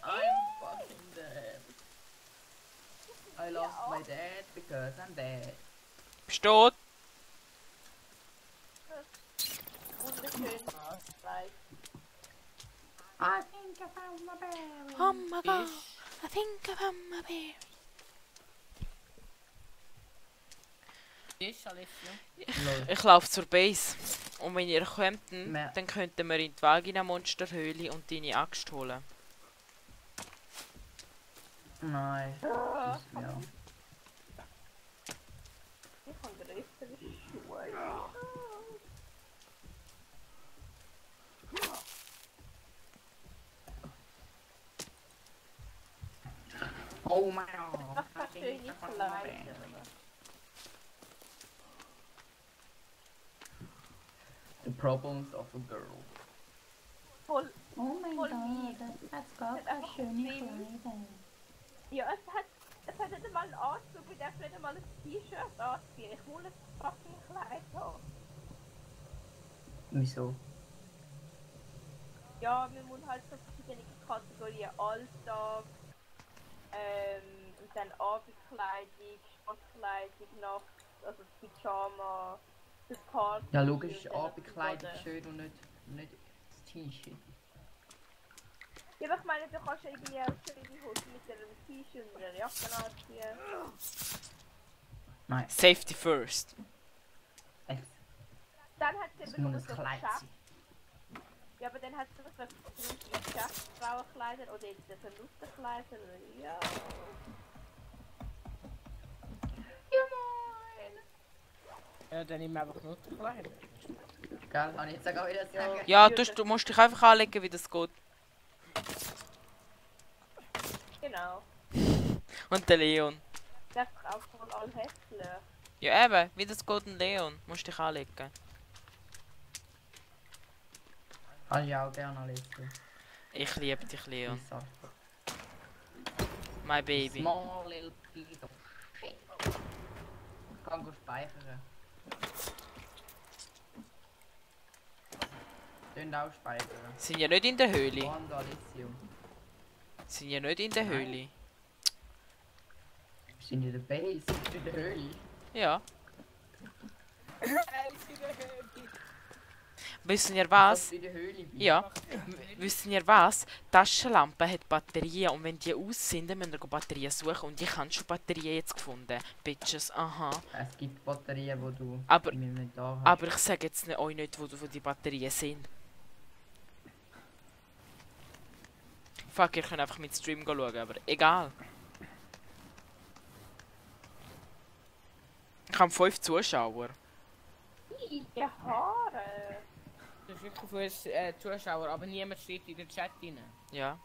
I'm fucking dead. I lost my dad because I'm dead. Bist du tot? Wunderschön. Like, I think I found my berry. Oh my god, I think I found my berry. Ist Alessio. Ich laufe zur Base. Und wenn ihr kommt, Mehr. dann könnten wir in die Vagina-Monsterhöhle und deine Axt holen. Nein. Ja. ich habe größere Schuhe. Oh my god. Ach, was schöne Kleider. The problems of a girl. Voll, Oh mein Voll Gott, lieb. das hat Das gar ist schöne schön. Kleider. ja, es hat nicht einmal einen Anzug, wir dürfen nicht einmal ein T-Shirt anziehen. Ich muss ein fucking Kleid haben. Wieso? Ja, wir müssen halt so verschiedene Kategorien. Alltag, und dann Abendkleidung, Sportkleidung, Nacht, also das Pyjama, das Party. Ja, logisch, und dann Abendkleidung das schön und nicht das T-Shirt. Ja, aber ich meine, du kannst ja irgendwie auch schöne Hosen mit einem T-Shirt und einer Jacke anziehen. Nein, Safety first. Dann hat es es eben noch muss so ein Kleid Geschäft. sein. Ja, aber dann hat es noch so Geschäftsfrauenkleider oder jetzt Verlusterkleider. Ja. Ja moin! Ja, dann nehmen wir einfach nur die Kleider. Gell, kann ich jetzt auch wieder sagen. Ja, du musst dich einfach anlegen, wie das geht. Genau. Und der Leon. Das ist auch voll all hässlich. Ja eben, wie das geht ein Leon. Musst dich anlegen. Kann ich auch gerne lesen. Ich liebe dich, Leon. Bizarre. My baby. Small little piece of shit. Ich kann gut speichern. Könnt auch speichern. Sind ja nicht in der Höhle. Quando Lithium. Sind ja nicht in der Nein. Höhle. Wir sind in der Base, in der Höhle. Ja. Wissen ihr was? In der Höhle bin. Ja. Wissen ihr was? Taschenlampe hat Batterien und wenn die aus sind, dann müssen wir Batterien suchen und ich habe schon Batterien jetzt gefunden. Bitches, aha. Es gibt Batterien, die du Aber- im Inventar hast. Aber ich sage jetzt nicht, euch nicht, wo die Batterien sind. Fuck, ihr könnt einfach mit Stream schauen, aber egal. Ich habe 5 Zuschauer. Die Haare. Das ist wirklich für uns Zuschauer, aber niemand steht in den Chat rein. Ja.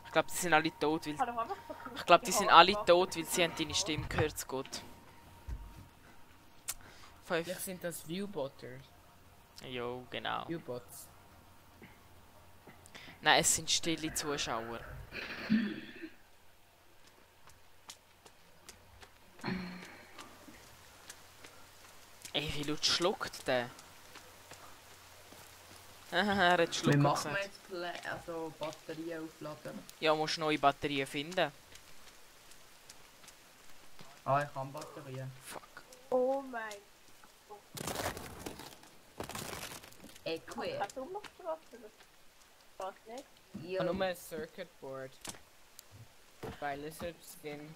Ich glaube, die sind alle tot, weil... Ich habe doch einfach so Ich glaube, die sind alle tot, weil sie haben deine Stimme gehört, zu gut. 5. Vielleicht sind das Viewbotters. Jo, genau. Viewbots. Nein, es sind stille Zuschauer. Ey, wie laut schluckt der? Er hat Wie schlucken machen wir gesagt. jetzt also Batterien aufladen? Ja, musst neue Batterien finden. Ah, ich kann Batterien. Fuck. Oh mein Equip. Gott. Du noch getroffen? Das nicht. Ich habe nur ein Circuit Board. Bei Lizard Skin.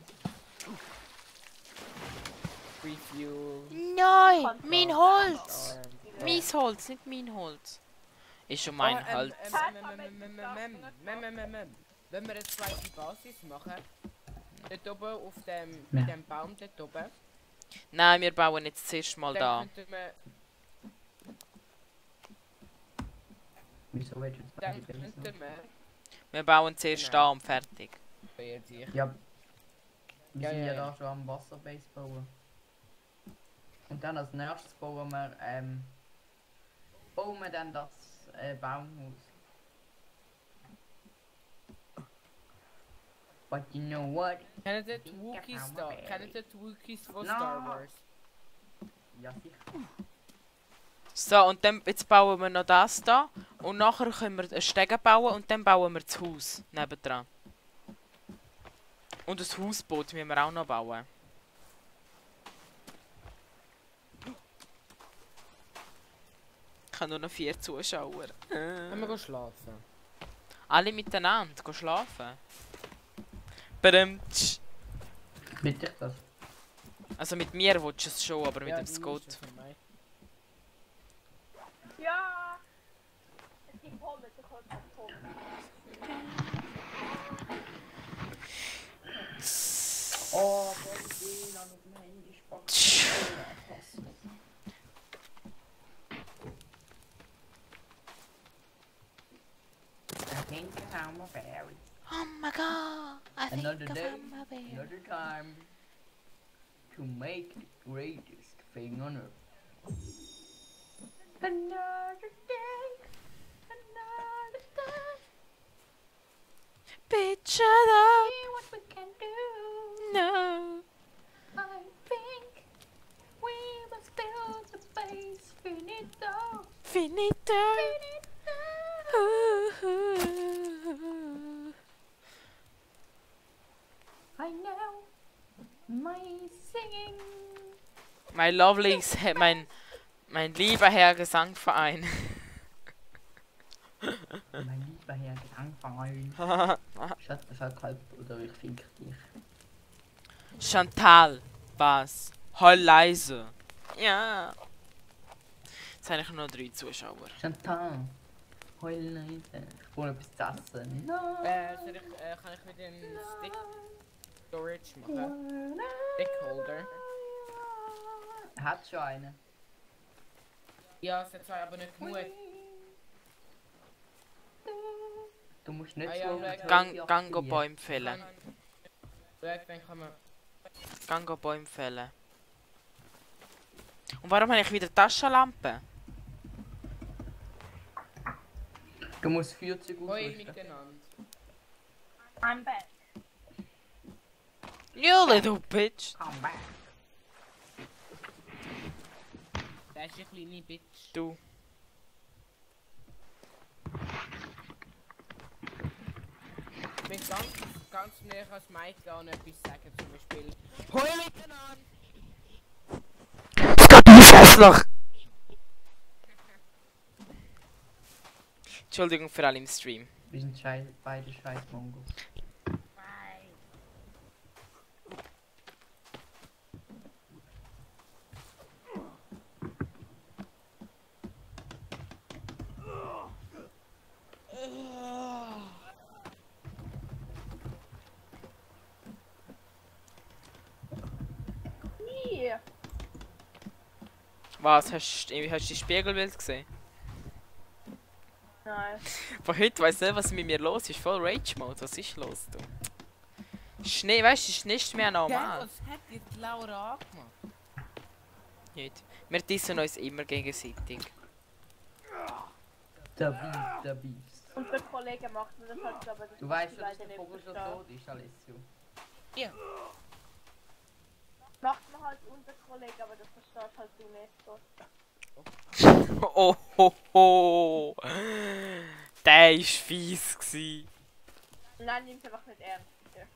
Free Fuel. Nein, mein Holz! Arm. Mein Holz, nicht mein Holz. Ist schon mein Holz. Wenn wir eine zweite Basis machen, dort oben auf dem, Ja. dem Baum dort oben, Nein, wir bauen jetzt zuerst mal da. dann könnten wir, Wieso willst du jetzt dann die Base könnten noch? wir, Wir bauen zuerst Genau. da und fertig. bei sich. Ja. Wir Ja, sind ja, ja, ja. da schon am Wasserbase bauen. Und dann als nächstes bauen wir dann das Baumhaus. But you know what? Kennen ihr die Wookiees da? Kennen ihr die Wookiees von No. Star Wars? Ja sicher. So, und dann jetzt bauen wir noch das da. Und nachher können wir einen Stegen bauen und dann bauen wir das Haus nebendran. Und das Hausboot müssen wir auch noch bauen. Ich habe nur noch 4 Zuschauer. Wenn wir gehen schlafen. Alle miteinander, gehen schlafen. Badumtsch. Bitte ich das? Also mit mir willst du es schon, aber mit Ja, dem du Scott. musst es von mir. Ja! Es gibt Pommes, ich hol Pommes. Oh, voll WLAN auf dem Handy spackt. I think I found my berry. Oh my god, I Another think I day, found my bear. another time to make the greatest thing on earth. Another day, another day. Picture up, See what we can do. no. I think we must build a base. Finito, Finito. finito. Ooh. I know my singing. Mein lovely, mein lieber Herr Gesangverein. Mein lieber Herr Gesangverein. Shut the fuck up oder ich fink dich. Chantal, was? Heul leise. Ja. Jetzt habe ich nur 3 Zuschauer. Chantal. Heul leise. Ich brauche etwas zu essen. No. Kann ich mit dem Stick? Storage machen. Stickholder. Hat schon einen. Ja, es hat zwei, aber nicht genug. Du musst nicht Ah ja, so Gang go Bäume fällen. Dann kann man... Gang go Bäume fällen. Und warum habe ich wieder Taschenlampe? Du musst 40 Hoi ausrüsten. miteinander. I'm back. You little bitch. Come back. Das ist eine kleine Bitch. Du. Ich bin ganz näher als Mike da und etwas sagen, zum Beispiel. Hoi miteinander! Scheißloch! Entschuldigung für alle im Stream. Wir sind beide scheiß Mongos. Hier. Was? Hast du die Spiegelbild gesehen? Nein. Von heute weiss nicht, was mit mir los ist. Voll Rage-Mode. Was ist los, du? Schnee, weißt du, ist nicht mehr normal. Was hat jetzt Laura angemacht? Nicht. Wir dissen uns immer gegenseitig. Der Beefs. Und der Kollege macht mir das halt so, aber das Du weißt ich schon, dass leider der nicht Vogel schon verstehen. tot ist, Alessio. Ja. Macht man halt unser Kollege, aber das versteht halt du nicht so. Oh ho ho! Der war fies gsi. Nein, nimm's einfach nicht ernst. Bitte.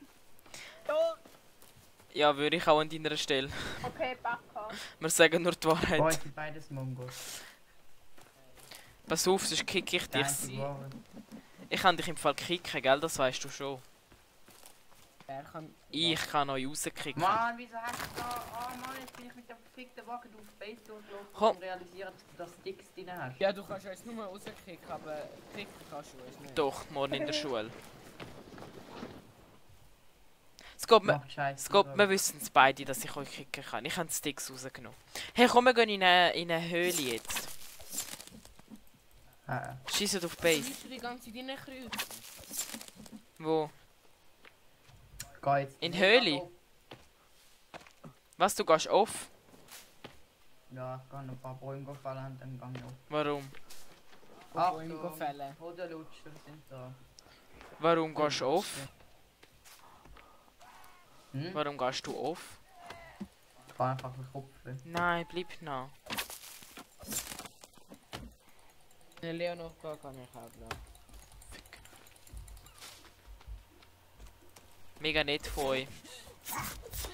Ja, würde ich auch an deiner Stelle. Okay, Backa. Wir sagen nur die Boah, Wahrheit. ich bin beides Mongos. Pass auf, sonst kick ich Der dich. einzige wahre. Ich kann dich im Fall kicken, gell? Das weißt du schon. Wer kann... Ich kann euch rauskicken. Mann, wieso hast du da... Oh Mann, jetzt bin ich mit dem verfickten Wagen auf Base durchgelaufen Komm. und realisieren, dass du das Sticks drin hast. Ja, du kannst uns nur rauskicken, aber kicken kannst du uns nicht. Doch, morgen in der Schule. Es geht mir... Macht Scheiße. Es geht, wir wissen es beide, dass ich euch kicken kann. Ich habe die Sticks rausgenommen. Hey, komm, wir gehen in eine Höhle jetzt. Schießt auf Base. Bist du die ganze Zeit reinkreuzen? Wo? Geh jetzt. In Höhle? Was, du gehst off? Ja, ich kann ein paar Bäume fallen und dann gang ich auf. Warum? Bäume fällen. Hodenlutscher sind da. Warum gehst du off? Hm? Warum gehst du off? Ich kann einfach verkupfen. Nein, bleib noch. Wenn Leonor kann ich auch bleiben. Mega nett von euch.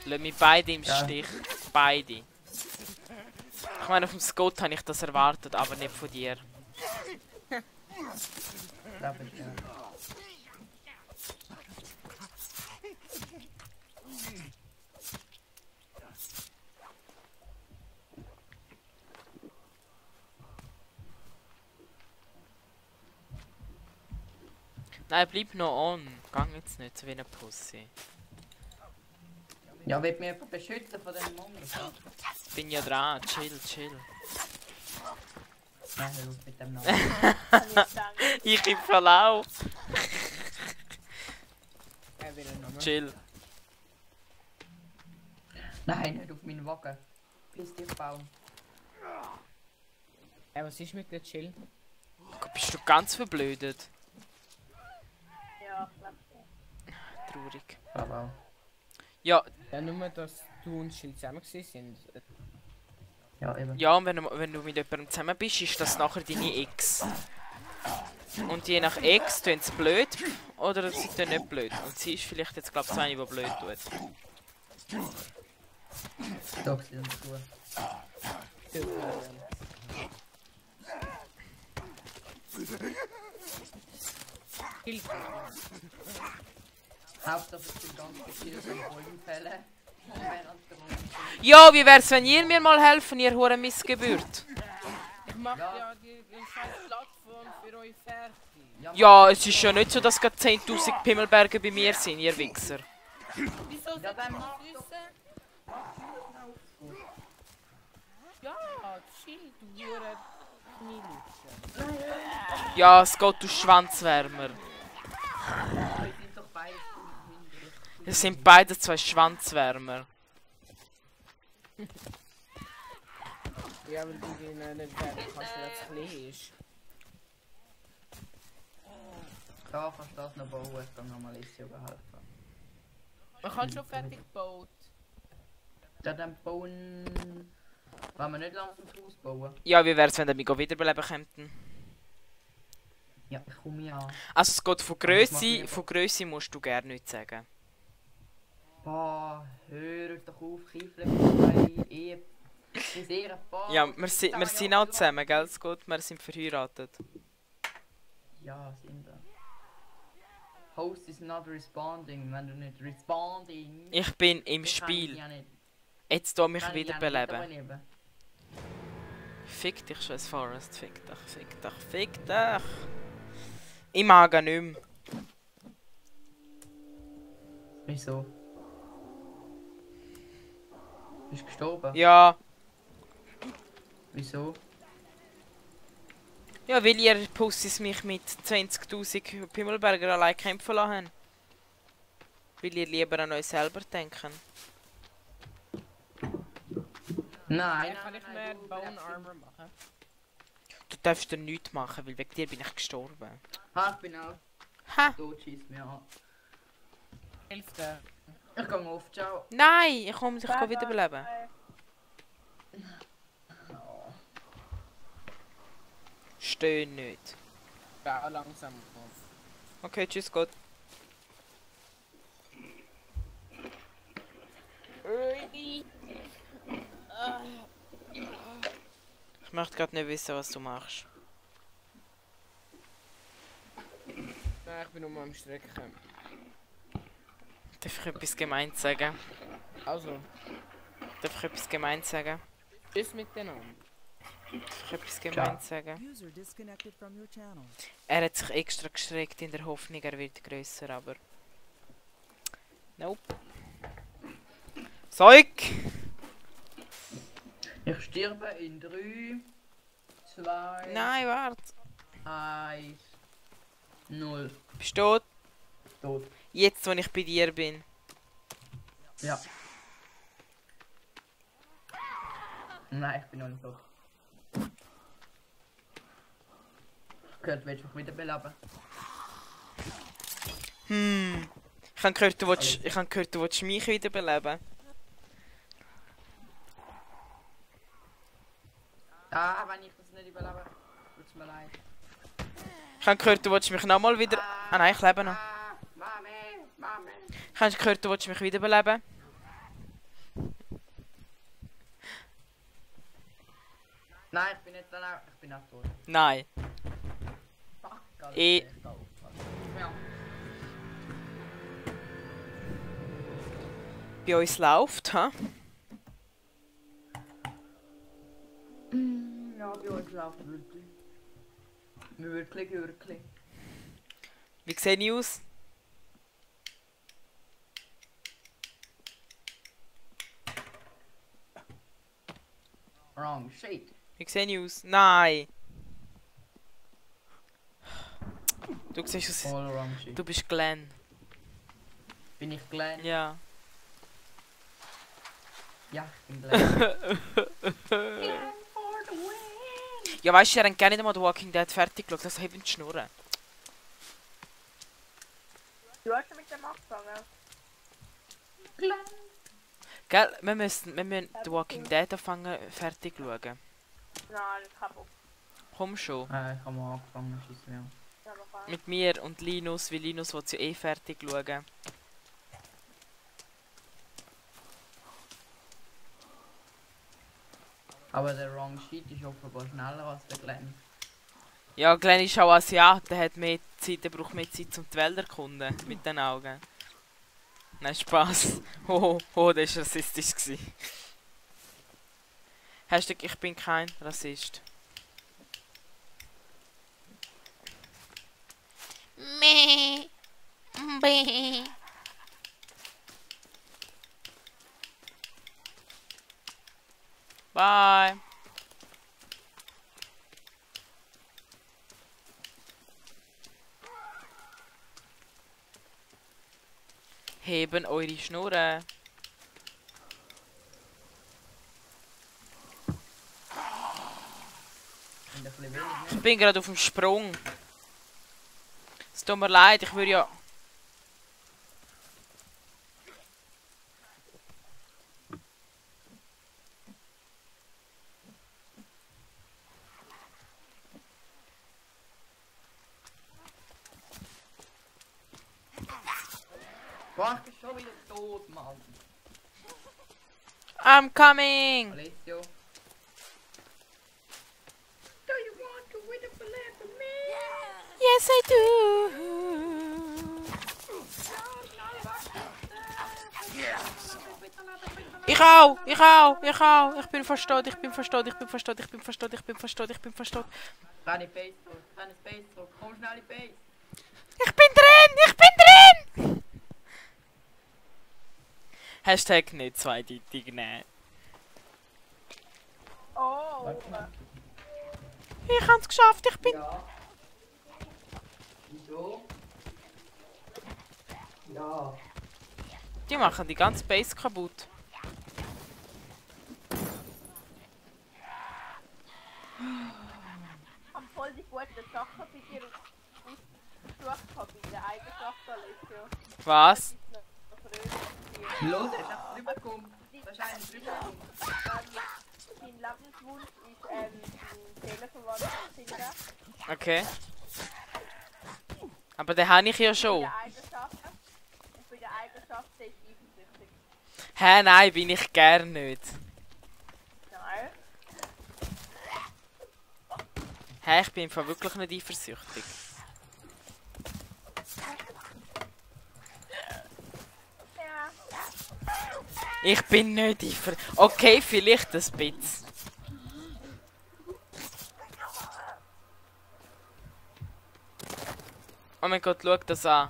Lass mich beide im Ja. Stich. Beide. Ich meine, vom Scott habe ich das erwartet, aber nicht von dir. Da bist du. Nein, bleib noch on. Gang jetzt nicht, so wie eine Pussy. Ja, wird mir einfach beschützen von den Mongos. Bin ja dran, chill. Nein, hör auf mit dem Namen. Kann ich sagen. Ich im Verlauf. Er will einen Namen. Chill. Nein, nicht auf meinen Wagen. Piss dich, Baum. Was ist mit der Chill? Bist du ganz verblödet? Ja, ich glaube so. Traurig. Aber Ja, Ja, nur, dass du und Chill zusammen sind. ja, eben. ja, und wenn du mit jemandem zusammen bist, ist das nachher deine Ex. Und je nach Ex tun sie blöd oder sie tun nicht blöd. Und sie ist vielleicht jetzt, glaube ich, so eine, die blöd tut. Doch, sie sind gut. Chill. Hauptsache, ich bin ganz viel von Bäumen fällen. Ja, wie wär's, wenn ihr mir mal helfen, ihr hure Missgeburt? Ich mach Ja. ja die scheiß Plattform für euch fertig. Ja, es ist ja nicht so, dass gerade 10.000 Pimmelberge bei mir sind, ihr Wichser. Wieso Ja, soll dann ich mach das doch. wissen? Gut. Ja, chill, du Hure Knielutscher. Ja, es geht aus Schwanzwärmer. Wir sind doch beide mindere. Es sind beide zwei Schwanzwärmer. Ja, weil du die nicht werden kannst, weil das klein ist. Klar kannst du das noch bauen, ich kann noch mal Alessio helfen. Man kann schon fertig gebaut. Ja, dann bauen... Wollen wir nicht langsam das Haus bauen? Ja, wie wär's, wenn ihr mich wiederbeleben könnten? Ja, ich komme ja. Also es geht von Aber ich mach Grösse, lieber- von Grösse musst du gerne nichts sagen. Boah, hör doch auf, Kiefel, Ehe... Wir sind ein Paar. Ja, wir sind auch zusammen, gell? Es geht, wir sind verheiratet. Ja, sind wir. Host is not responding, wenn du nicht responding... Ich bin im dann kann ich Spiel. ja nicht- Jetzt tu mich kann ich ja nicht wiederbeleben. übernehmen. Fick dich, scheiß Forest. Fick dich, fick dich, fick dich. Ich mag ihn nicht mehr. Wieso? Bist du gestorben? Ja. Wieso? Ja, weil ihr Pussys mich mit 20.000 Pimmelberger allein kämpfen lassen haben. Weil ihr lieber an euch selber denken. Nein, Kann ich mir Bone Armor machen? Du darfst dir nichts machen, weil wegen dir bin ich gestorben. Ha, ich bin auch Ha! tot, schießt mir an. Hälfte. Ich gehe auf, ciao. Nein! Ich komme dich wiederbeleben. Steh nicht. Ja, auch langsam. Okay, tschüss Gott. Ich möchte gerade nicht wissen, was du machst. Nein, ich bin nur mal am Strecken. Darf ich etwas gemeint sagen? Also, Darf ich etwas gemeint sagen? tschüss miteinander. Darf ich etwas gemeint sagen? User disconnected from your channel. Er hat sich extra gestreckt in der Hoffnung, er wird grösser, aber... Nope. Zeug! Ich sterbe in 3, 2, Nein, warte. 1, 0. Bist du tot? Tot. Jetzt, wo ich bei dir bin. Ja. Nein, ich bin noch nicht tot. Ich gehört, willst du mich wiederbeleben? Ich habe gehört, du willst mich wiederbeleben. Ah, wenn ich das nicht überlebe, tut's mir leid. Ich habe gehört, du willst mich nochmal wieder... Ah nein, ich lebe noch. Mami, Mami. Ich habe gehört, du willst mich wiederbeleben. Nein, ich bin nicht dann auch, ich bin auch tot. Nein. Fuck, Alter, Ich- ich geh auf. Ja. Bei uns läuft, ha? Ja, bei uns läuft wirklich. Wirklich, wirklich. Wie sehe ich aus? Wrong shit. Wie sehe ich aus? Nein! Du siehst aus... All wrong shit. Du bist Glenn. Bin ich Glenn? Ja. Ja, ich bin Glenn. Glenn for the win! Ja, weißt du, ihr habt gerne nicht einmal The Walking Dead fertig geschaut, das haben die Schnurren. Du hast schon mit dem angefangen. Glenn! Gell, wir müssen The Walking Dead anfangen fertig schauen. Nein, ich hab auch. Komm schon. Ich habe mal angefangen, schieß mir. Ich hab auch Mit mir und Linus, weil Linus will ja eh fertig schauen. Aber der wrong shit ist offenbar schneller als der Glenn. Ja, Glenn ist auch Asiat, der hat mehr Zeit, der braucht mehr Zeit zum die Welt erkunden. Mit den Augen. Nein, Spaß. Oh, das war rassistisch gewesen. Hashtag, ich bin kein Rassist. Meh. Meh. Bye. Heben eure Schnurren. Sind ein bisschen wenig, Ich ne? bin gerade auf dem Sprung. Es tut mir leid, ich würde ja... Boah, ich bin schon wieder tot, Mann. I'm coming! Alessio. Do you want to win a ballet with me? Yes, I do! Ich auch! Ich auch! Ich auch! Ich bin verstört, ich bin verstört, ich bin verstört, ich bin verstört, ich bin verstört, ich bin verstört. Kleine Base zurück, kleines Base zurück. Komm schnell in die Base. Ich bin drin! Ich bin drin! Hashtag nicht zweideutig nehmen. Oh, Ich hab's geschafft, ich bin... Ja. Wieso? Ja. Die machen die ganze Base kaputt. ich habe voll die guten Sachen bei dir ausgesucht bei der Eigenschaft, Alessio. Was? Noch fröhlich. Los, er ist einfach drüber gekommen. Da ist einer drüber gekommen. Dein Lebenswunsch ist die Seelenverwandlung finden. Okay. Aber den habe ich ja Bei schon. den Eigenschaften. Und bei den Eigenschaften ist eifersüchtig. Hä, nein, bin ich gern nicht. Nein. Hä, ich bin im Fall wirklich nicht eifersüchtig. Ja. Ich bin nicht eifersüchtig. Okay, vielleicht ein bisschen. Oh mein Gott, schau das an.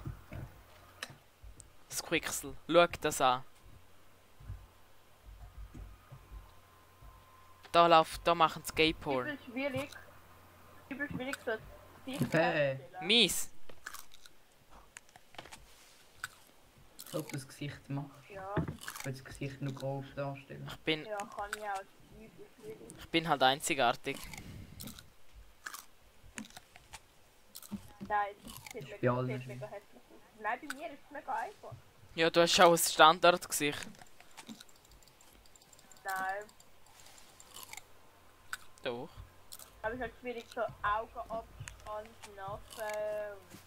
Das Quixel, schau das an. Da machen sie Gay-Porn. Übel schwierig. Übel schwierig so sich Hey. darzustellen. Mies. So das Gesicht macht. Ja, Ich will das Gesicht nur groß darstellen. ja, kann ich auch. Übel schwierig. Ich bin halt einzigartig. Nein, das sieht bei mega, allen sieht so. mega hässlich aus. Nein, bei mir ist es mega einfach. Ja, du hast auch ein Standardgesicht. Nein, Doch. aber es ist halt schwierig, so Augenabstand, Nase und...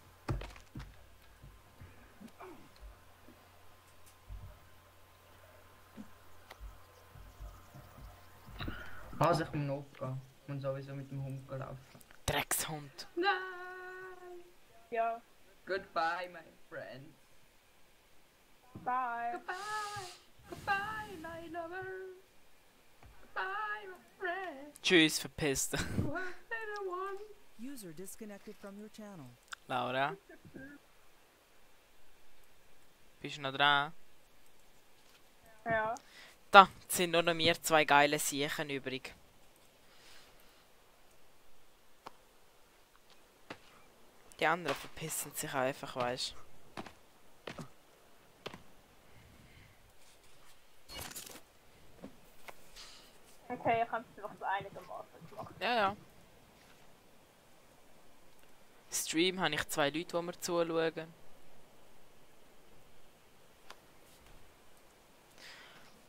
Also ich muss noch aufgehen. Ich muss sowieso mit dem Hund laufen. Dreckshund. Nein! Ja, Goodbye, my friend. bye. Goodbye! Goodbye, my lover! Goodbye, my friend! Tschüss, verpisst. You are the one! User disconnected from your channel. Laura. Bist du noch dran? Ja. Da, jetzt sind nur noch wir zwei geile Siechen übrig. Die anderen verpissen sich einfach, weißt du. Okay, ich habe es noch so einigermaßen gemacht. Ja, ja. Stream habe ich zwei Leute, die mir zuschauen.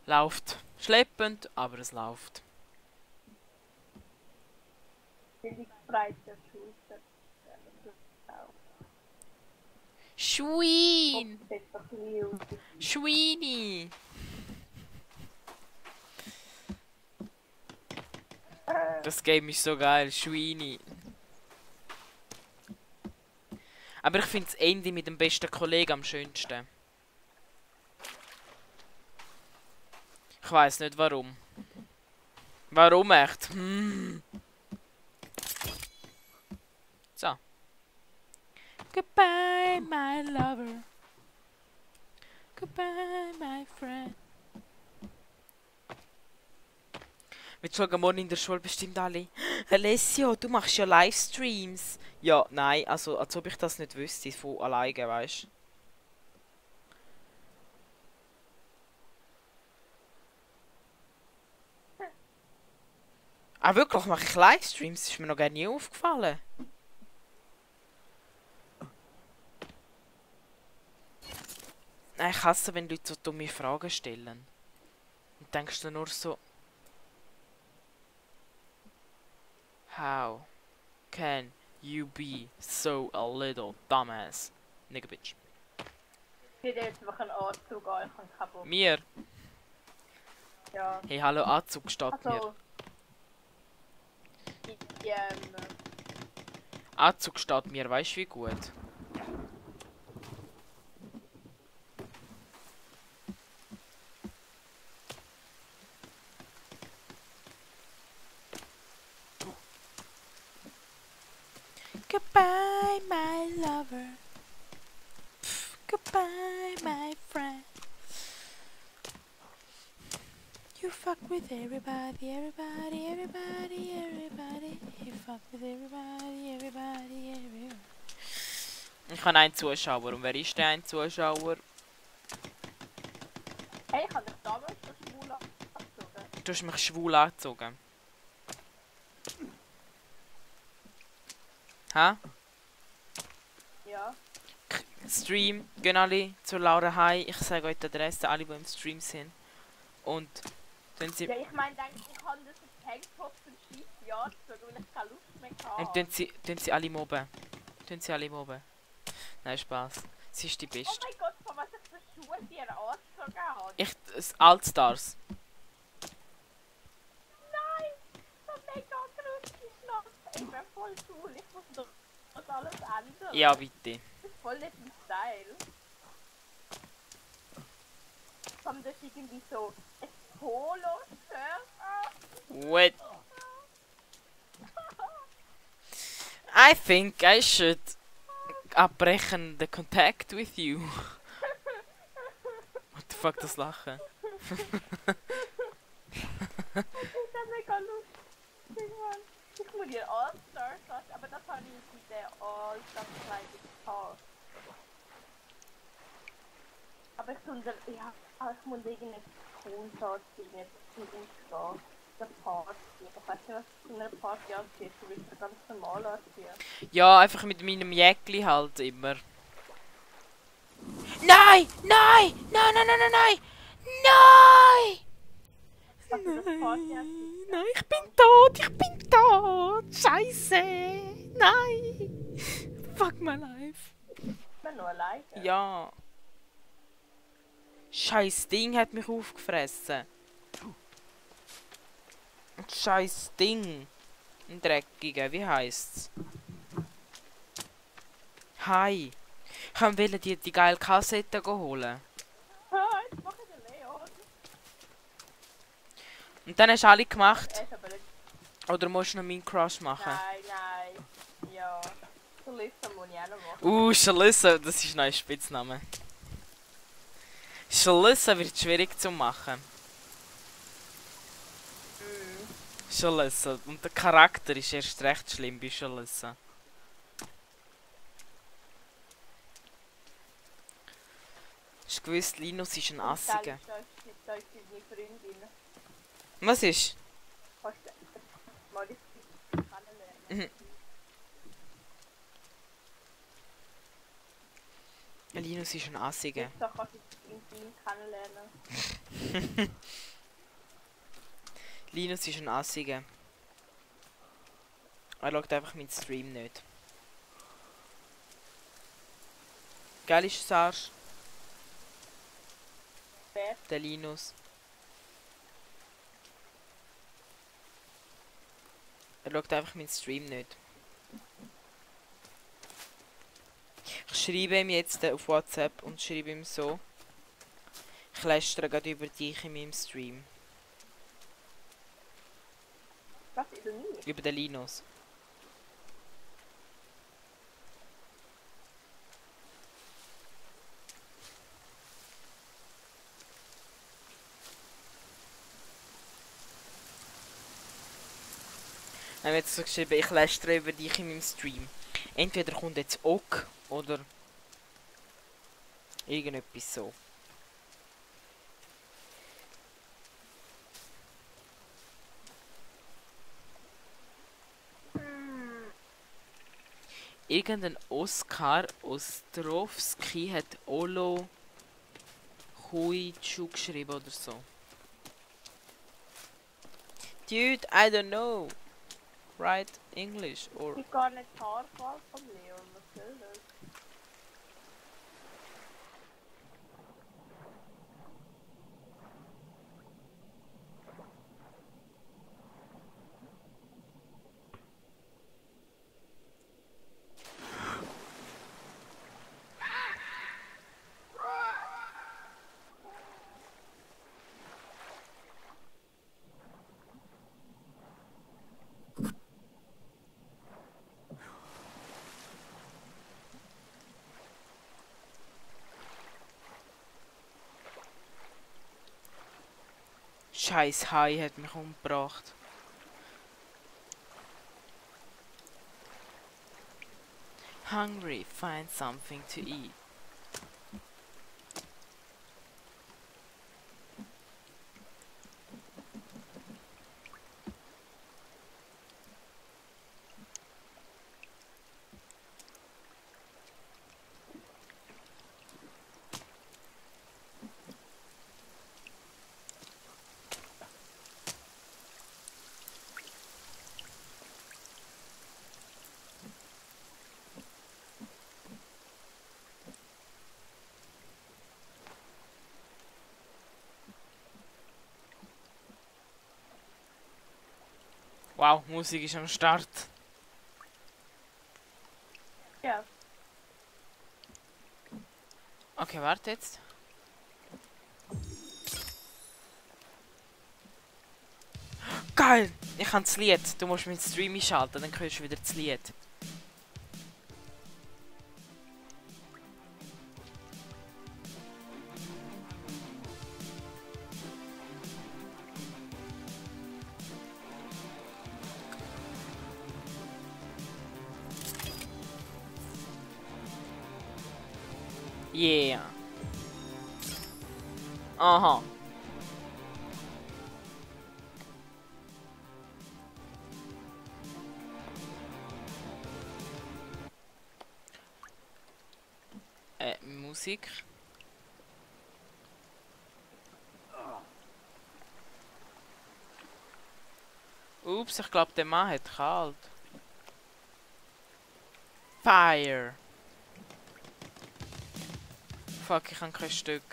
Läuft schleppend, aber es läuft. Die breite Schulter. Ja, das ist auch. Schwein! Das sieht doch nie aus. Schweini! Das Game ist so geil, Schweini. Aber ich finde das Ende mit dem besten Kollegen am schönsten. Ich weiß nicht warum. Warum echt? So. Goodbye, my lover. Goodbye, my friend. Wir schauen morgen in der Schule bestimmt alle. Alessio, du machst ja Livestreams. Ja, nein, also als ob ich das nicht wüsste von alleine, weißt du? Ah, wirklich, mache ich Livestreams? Das ist mir noch gar nie aufgefallen. Nein, ich hasse, wenn Leute so dumme Fragen stellen. Und denkst du nur so... How can you be so a little dumbass? Nigga bitch. Ich will jetzt einfach einen Anzug an, ich habe keinen Bock. Mir? Ja. Hey, hallo, Anzug steht mir. Also... Anzug steht mir, weißt du wie gut? Goodbye, my lover. Pff, goodbye, my friend. You fuck with everybody, everybody, everybody, everybody. You fuck with everybody, everybody, everybody. Ich habe einen Zuschauer. Und wer ist der ein Zuschauer? Hey, ich habe dich damals so schwul angezogen. Du hast mich schwul angezogen. Hä? Ja. Stream, gehen alle zu Laura Hai. Ich sage euch die Adresse, alle die im Stream sind. Und dann sie... Ja, ich meine, ich habe das auf Tanktop und Scheisse angezogen, weil ich keine Lust mehr hatte. Und tun sie alle mobben. Tun sie alle mobben. Nein, Spaß. Sie ist die Oh Beste. mein Gott, von was ich für Schuhe dir angezogen habe. Ich... Allstars. Nein! So mega gruselig noch. Ich wäre voll cool, ich muss doch das alles ändern. Ja, bitte. Das ist voll nicht mein Style. Kommt das irgendwie so ein Polo-Shirt an? What? I think I should abbrechen the contact with you. What the fuck, das Lachen? Das ist ja mega lustig, Mann. Ich muss dir All-Stars lassen, aber das habe ich mit der All-Stars-Kleidung gehabt. Aber ich finde, ja, ich muss irgendeinen Grundsatz nicht stehen. Der Party. Ich weiß nicht, was ich in einer Party anziehe. Du willst ja ganz normal anziehen. Ja, einfach mit meinem Jäckli halt immer. Nein! Nein! Nein, nein, nein, nein, nein! Nein! Also das Party anziehen. Nein, ich bin tot! Ich bin tot! Scheiße! Nein! Fuck my life! Immer nur alleine. Ja. Scheiß Ding hat mich aufgefressen. Scheiß Ding. Ein dreckiger, wie heisst's? Hi. Ich wollte die geile Kassette holen. Jetzt mache ich den Leon. Und dann hast du alle gemacht. Er ist aber nicht... Oder musst du noch meinen Crush machen? Nein. Ja. Shalissa muss ich auch noch machen. Shalissa, das ist ein neuer Spitzname. Shalissa wird schwierig zu machen. Shalissa. Und der Charakter ist erst recht schlimm bei Shalissa. Hast du gewusst, Linus ist ein Assiger? Da ist deine Freundin. Was ist? Kannst du mal die kennenlernen? Linus ist ein Assiger. Jetzt kannst du ihn kennenlernen. Linus ist ein Assiger. Er schaut einfach meinen Stream nicht. Geil ist das Arsch. Wer? Der Linus. Er schaut einfach meinen Stream nicht. Ich schreibe ihm jetzt auf WhatsApp und schreibe ihm so. Ich lästere gerade über dich in meinem Stream. Was, über mich? Über den Linus. haben jetzt so geschrieben, ich lästere über dich in meinem Stream. Entweder kommt jetzt OK oder irgendetwas so. Irgendein Oskar Ostrovski hat Olo Huichu geschrieben oder so. Dude, I don't know. Write English or... Ich gar nicht die Haarfarbe von Leon, was soll das? Scheiß Hai hat mich umgebracht. Hungry, find something to eat. Wow, Musik ist am Start. Ja. Okay, warte jetzt. Geil! Ich habe das Lied. Du musst mit Stream einschalten, dann hörst du wieder das Lied. Yeah. Aha. Musik. Ups, ich glaube, der Mann hat kalt. Fire. Fuck, ich habe kein Stück.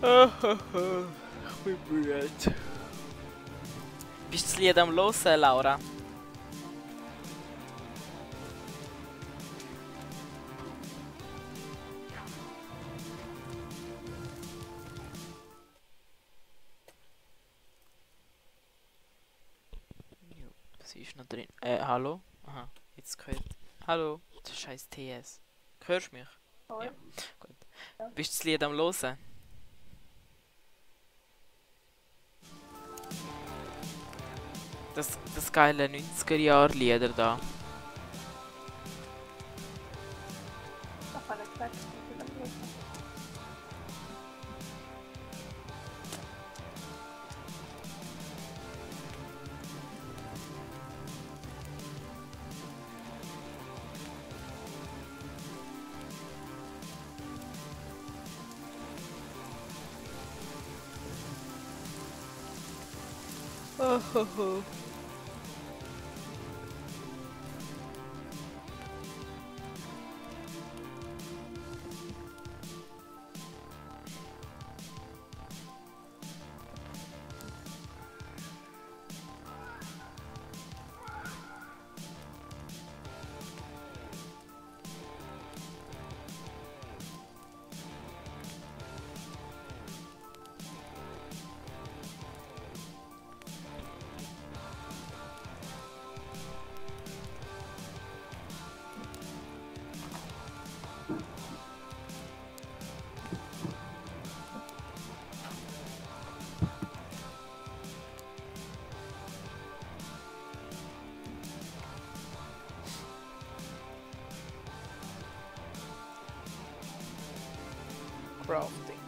Ich bin müde. Bist du das Lied am Hören, Laura? Jo, was ist noch drin? Hallo? Aha, jetzt gehört. Hallo, das scheiß TS. Hörst du mich? Voll. Ja, gut. Bist du das Lied am Hören? Das geile 90er-Jahr-Lieder da. Das hat er gesagt, ich will das nicht. Oh. Crafting.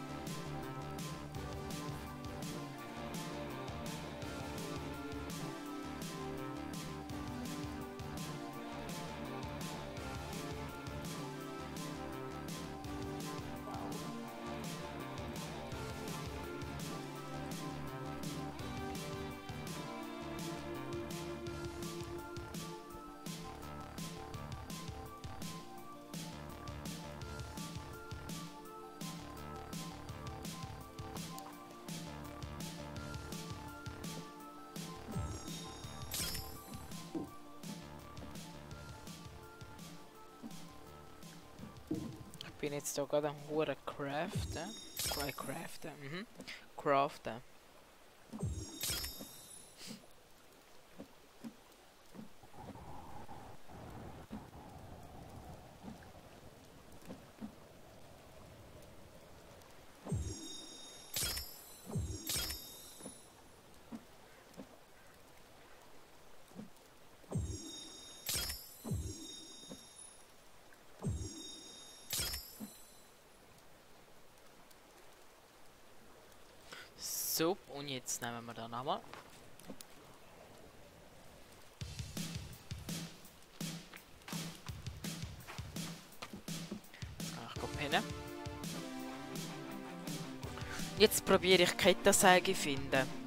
Ich bin jetzt hier gerade am Huren craften. Craften. So, und jetzt nehmen wir den nochmal. Jetzt kann ich pennen. Jetzt probiere ich Kettensäge zu finden.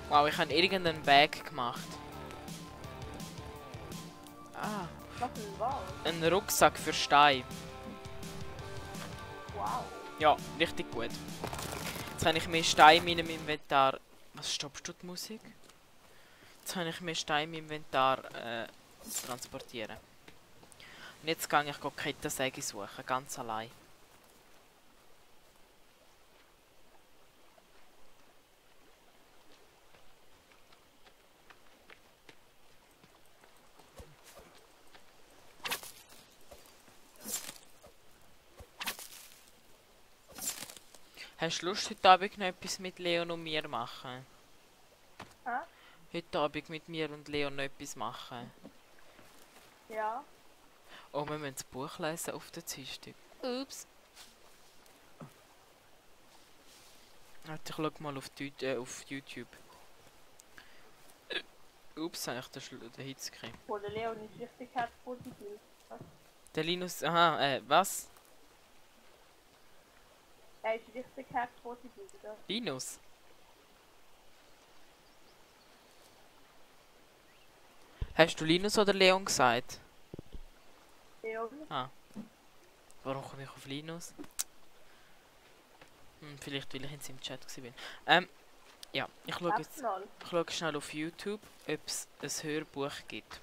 Wow, ich habe irgendeinen Bag gemacht. Ah, Was denn was? ein Rucksack für Stein. Wow. Ja, richtig gut. Jetzt habe ich mehr Stein in meinem Inventar. Was, stoppst du die Musik? Jetzt habe ich mehr Stein im Inventar transportieren. Und jetzt gehe ich Kettensäge suchen, ganz allein. Hast du Lust, heute Abend noch etwas mit Leon und mir machen? Hä? Heute Abend mit mir und Leon noch etwas machen? Ja. Oh, wir müssen das Buch lesen auf der Dienstag. Ups. Warte, ich schau mal auf YouTube. Ups, habe ich den Hitz gekriegt. Wo der Leon ist richtig herzpositiv. Was? Der Linus, aha, was? Er ist richtig herzpositiv, oder? Linus? Hast du Linus oder Leon gesagt? Leon? Ah. Warum komme ich auf Linus? Vielleicht weil ich in seinem Chat war. Ja, ich schaue schnell auf YouTube, ob es ein Hörbuch gibt.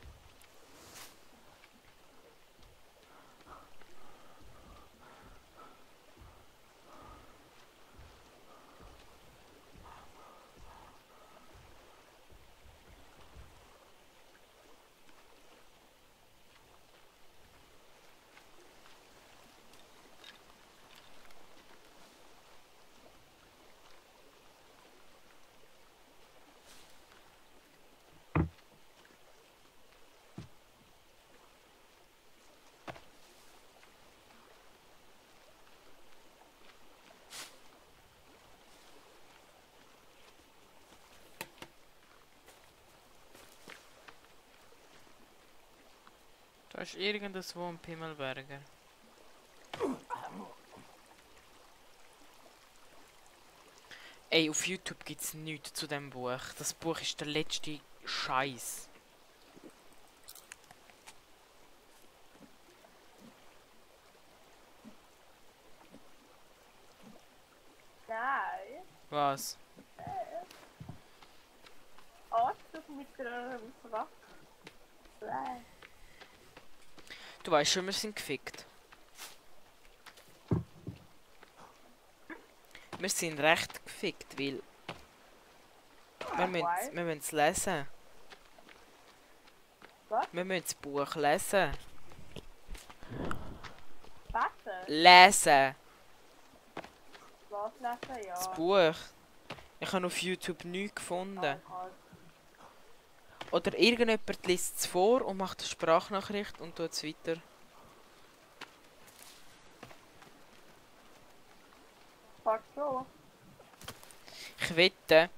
Da ist irgendwo ein Pimmelberger. Ey, auf YouTube gibt's nichts zu dem Buch. Das Buch ist der letzte Scheiß. Nein. Was? Anzug mit einem Frack. Nein. Du weißt schon, wir sind gefickt. Wir sind recht gefickt, weil wir müssen es lesen. Was? Wir müssen das Buch lesen. Besser? Lesen! Was lesen? Ja. Das Buch. Ich habe auf YouTube nichts gefunden. Oder irgendjemand liest es vor und macht eine Sprachnachricht und tut es weiter. Fast schon. Ich wette.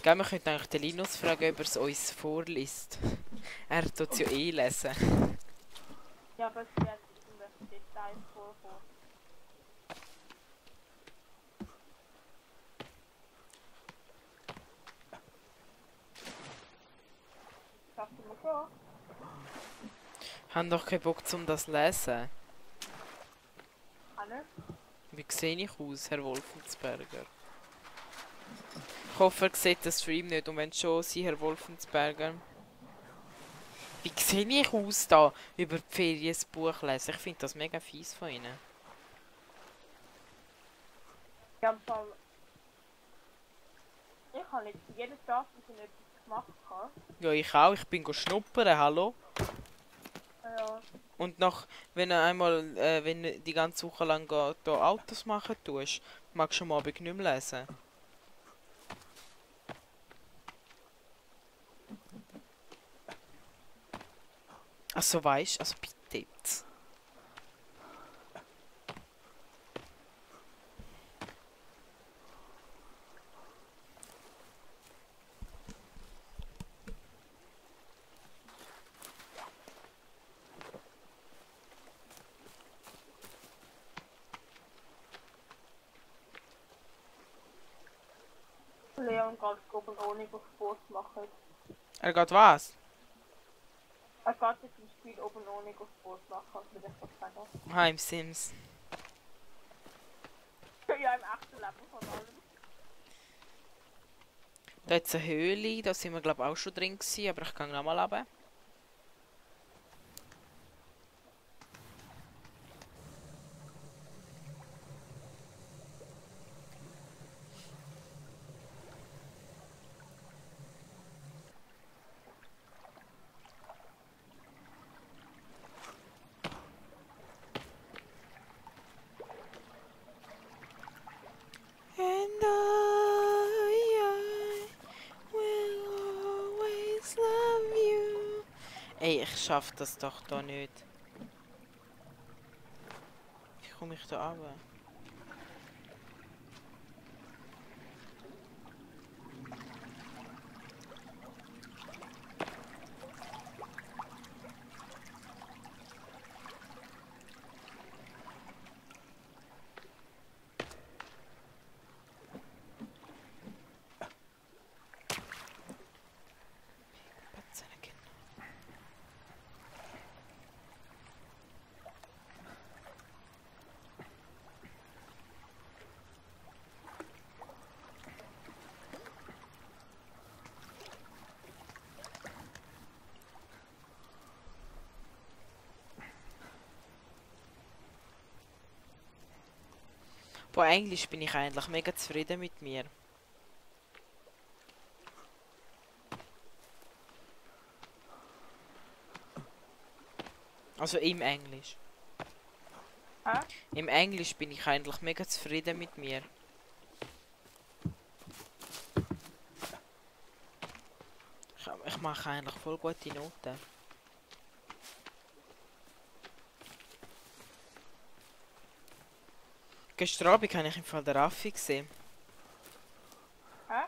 Gell, wir könnten eigentlich den Linus fragen, ob er es uns vorliest. Er tut es ja eh lesen. Ja, aber es werden irgendwelche Details vorkommen. Schaffen wir schon. Haben doch keinen Bock zum das lesen. Hannes? Wie sehe ich aus, Herr Wolfensberger? Ich hoffe, er sieht den Stream nicht und wenn schon, Sie, Herr Wolfensberger. Wie sehe ich aus da, über die Ferien ein Buch lesen? Ich finde das mega fies von Ihnen. Ich habe nicht jeden Tag schon etwas gemacht. Ja, ich auch. Ich bin schnuppern, hallo? Ja. Und wenn du einmal, wenn du die ganze Woche lang da Autos machen tust, magst du am Abend nicht mehr lesen. Also weißt, also bitte jetzt. Leon geht oben ohne auf Sport machen. Er geht was? Er geht jetzt im Spiel oben ohne auf Sport machen, würde ich so sagen. Ah, im Sims. Ja, im echten Leben von allem. Da hat es eine Höhle, da sind wir glaube auch schon drin gewesen, aber ich kann noch mal runter. And I will always love you. Ey, ich schaff das doch da nicht. Wie komme ich da runter? Boah, Englisch bin ich eigentlich mega zufrieden mit mir. Also im Englisch. Hä? Im Englisch bin ich eigentlich mega zufrieden mit mir. Ich mache eigentlich voll gute Noten. Gestern Abend habe ich im Fall den Raffi gesehen. Hä?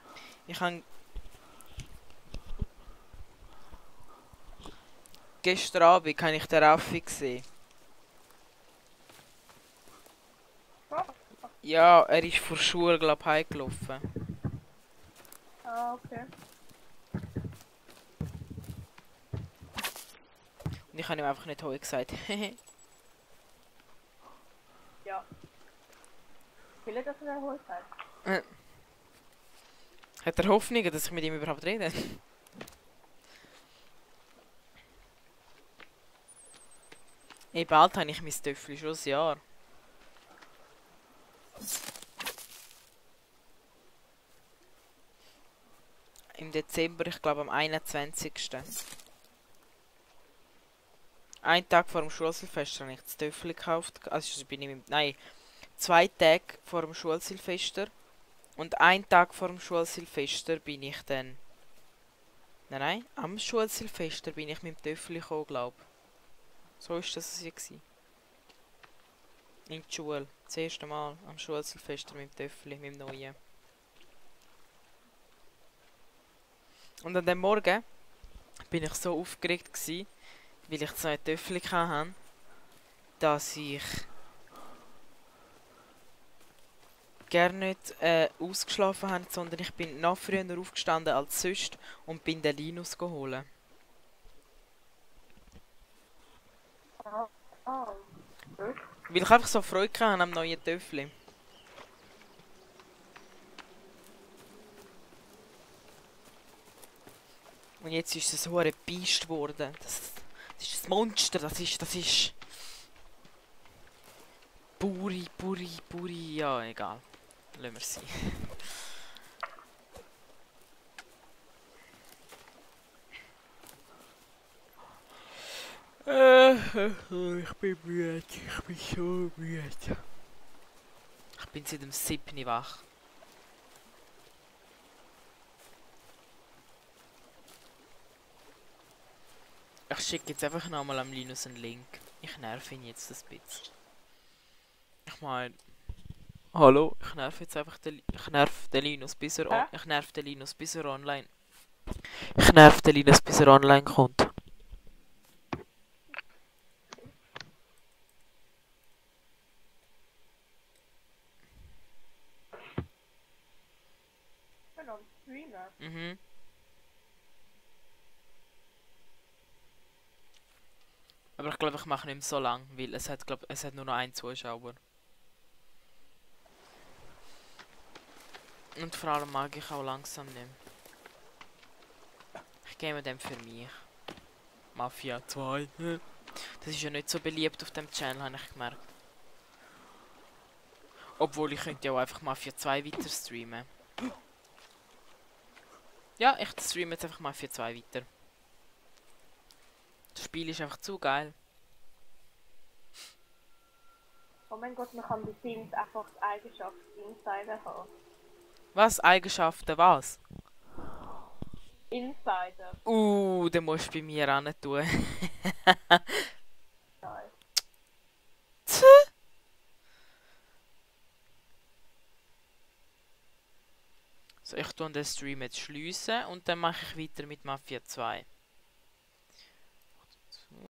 gestern Abend habe ich den Raffi gesehen. Ja, er ist vor der Schule, glaube ich, heimgelaufen. Ah, okay. Und ich habe ihm einfach nicht Hoi gesagt. Ja. Will er, dass er erholt hat? Hat er Hoffnung, dass ich mit ihm überhaupt rede? Ey, bald habe ich mein Töffel schon ein Jahr. Im Dezember, ich glaube am 21. Einen Tag vor dem Schulsilvester habe ich das Töffel gekauft. Also bin ich nein, 2 Tage vor dem Schulsilvester. Und einen Tag vor dem Schulsilvester bin ich dann... Nein, am Schulsilvester bin ich mit dem Töffel gekommen, glaube ich. So ist das ja gewesen. In die Schule. Das erste Mal am Schulsilvester mit dem Töffel, mit dem neuen. Und an dem Morgen bin ich so aufgeregt gewesen, weil ich 2 Töffel hatte, dass ich gerne nicht ausgeschlafen habe, sondern ich bin noch früher aufgestanden als sonst und bin den Linus geholt. Ah. Weil ich einfach so Freude hatte am neuen Töffel. Und jetzt ist es so ein Biest geworden. Das ist ein Monster, das ist... Buri, ja, egal. Lassen wir es sein. Ich bin müde, ich bin so müde. Ich bin seit dem 7. wach. Ich schicke jetzt einfach nochmal am Linus einen Link. Ich nerv ihn jetzt ein bisschen. Ich meine... Hallo, ich nerv jetzt einfach den... Ich nerv den Linus bis er... Ich nerv den Linus bis er online... Ich nerv den Linus bis er online kommt. Ich bin am Streamer. Mhm. Aber ich glaube, ich mache nicht mehr so lang, weil es hat nur noch einen Zuschauer. Und vor allem mag ich auch langsam nicht mehr. Ich gehe mit dem für mich. Mafia 2. Das ist ja nicht so beliebt auf dem Channel, habe ich gemerkt. Obwohl ich könnte ja auch einfach Mafia 2 weiter streamen. Ja, ich streame jetzt einfach Mafia 2 weiter. Das Spiel ist einfach zu geil. Oh mein Gott, man kann bei Sims einfach die Eigenschaft Insider haben. Was? Eigenschaften was? Insider. Den musst du bei mir auch nicht tun. Nein. So, ich tue den Stream jetzt schliessen und dann mache ich weiter mit Mafia 2.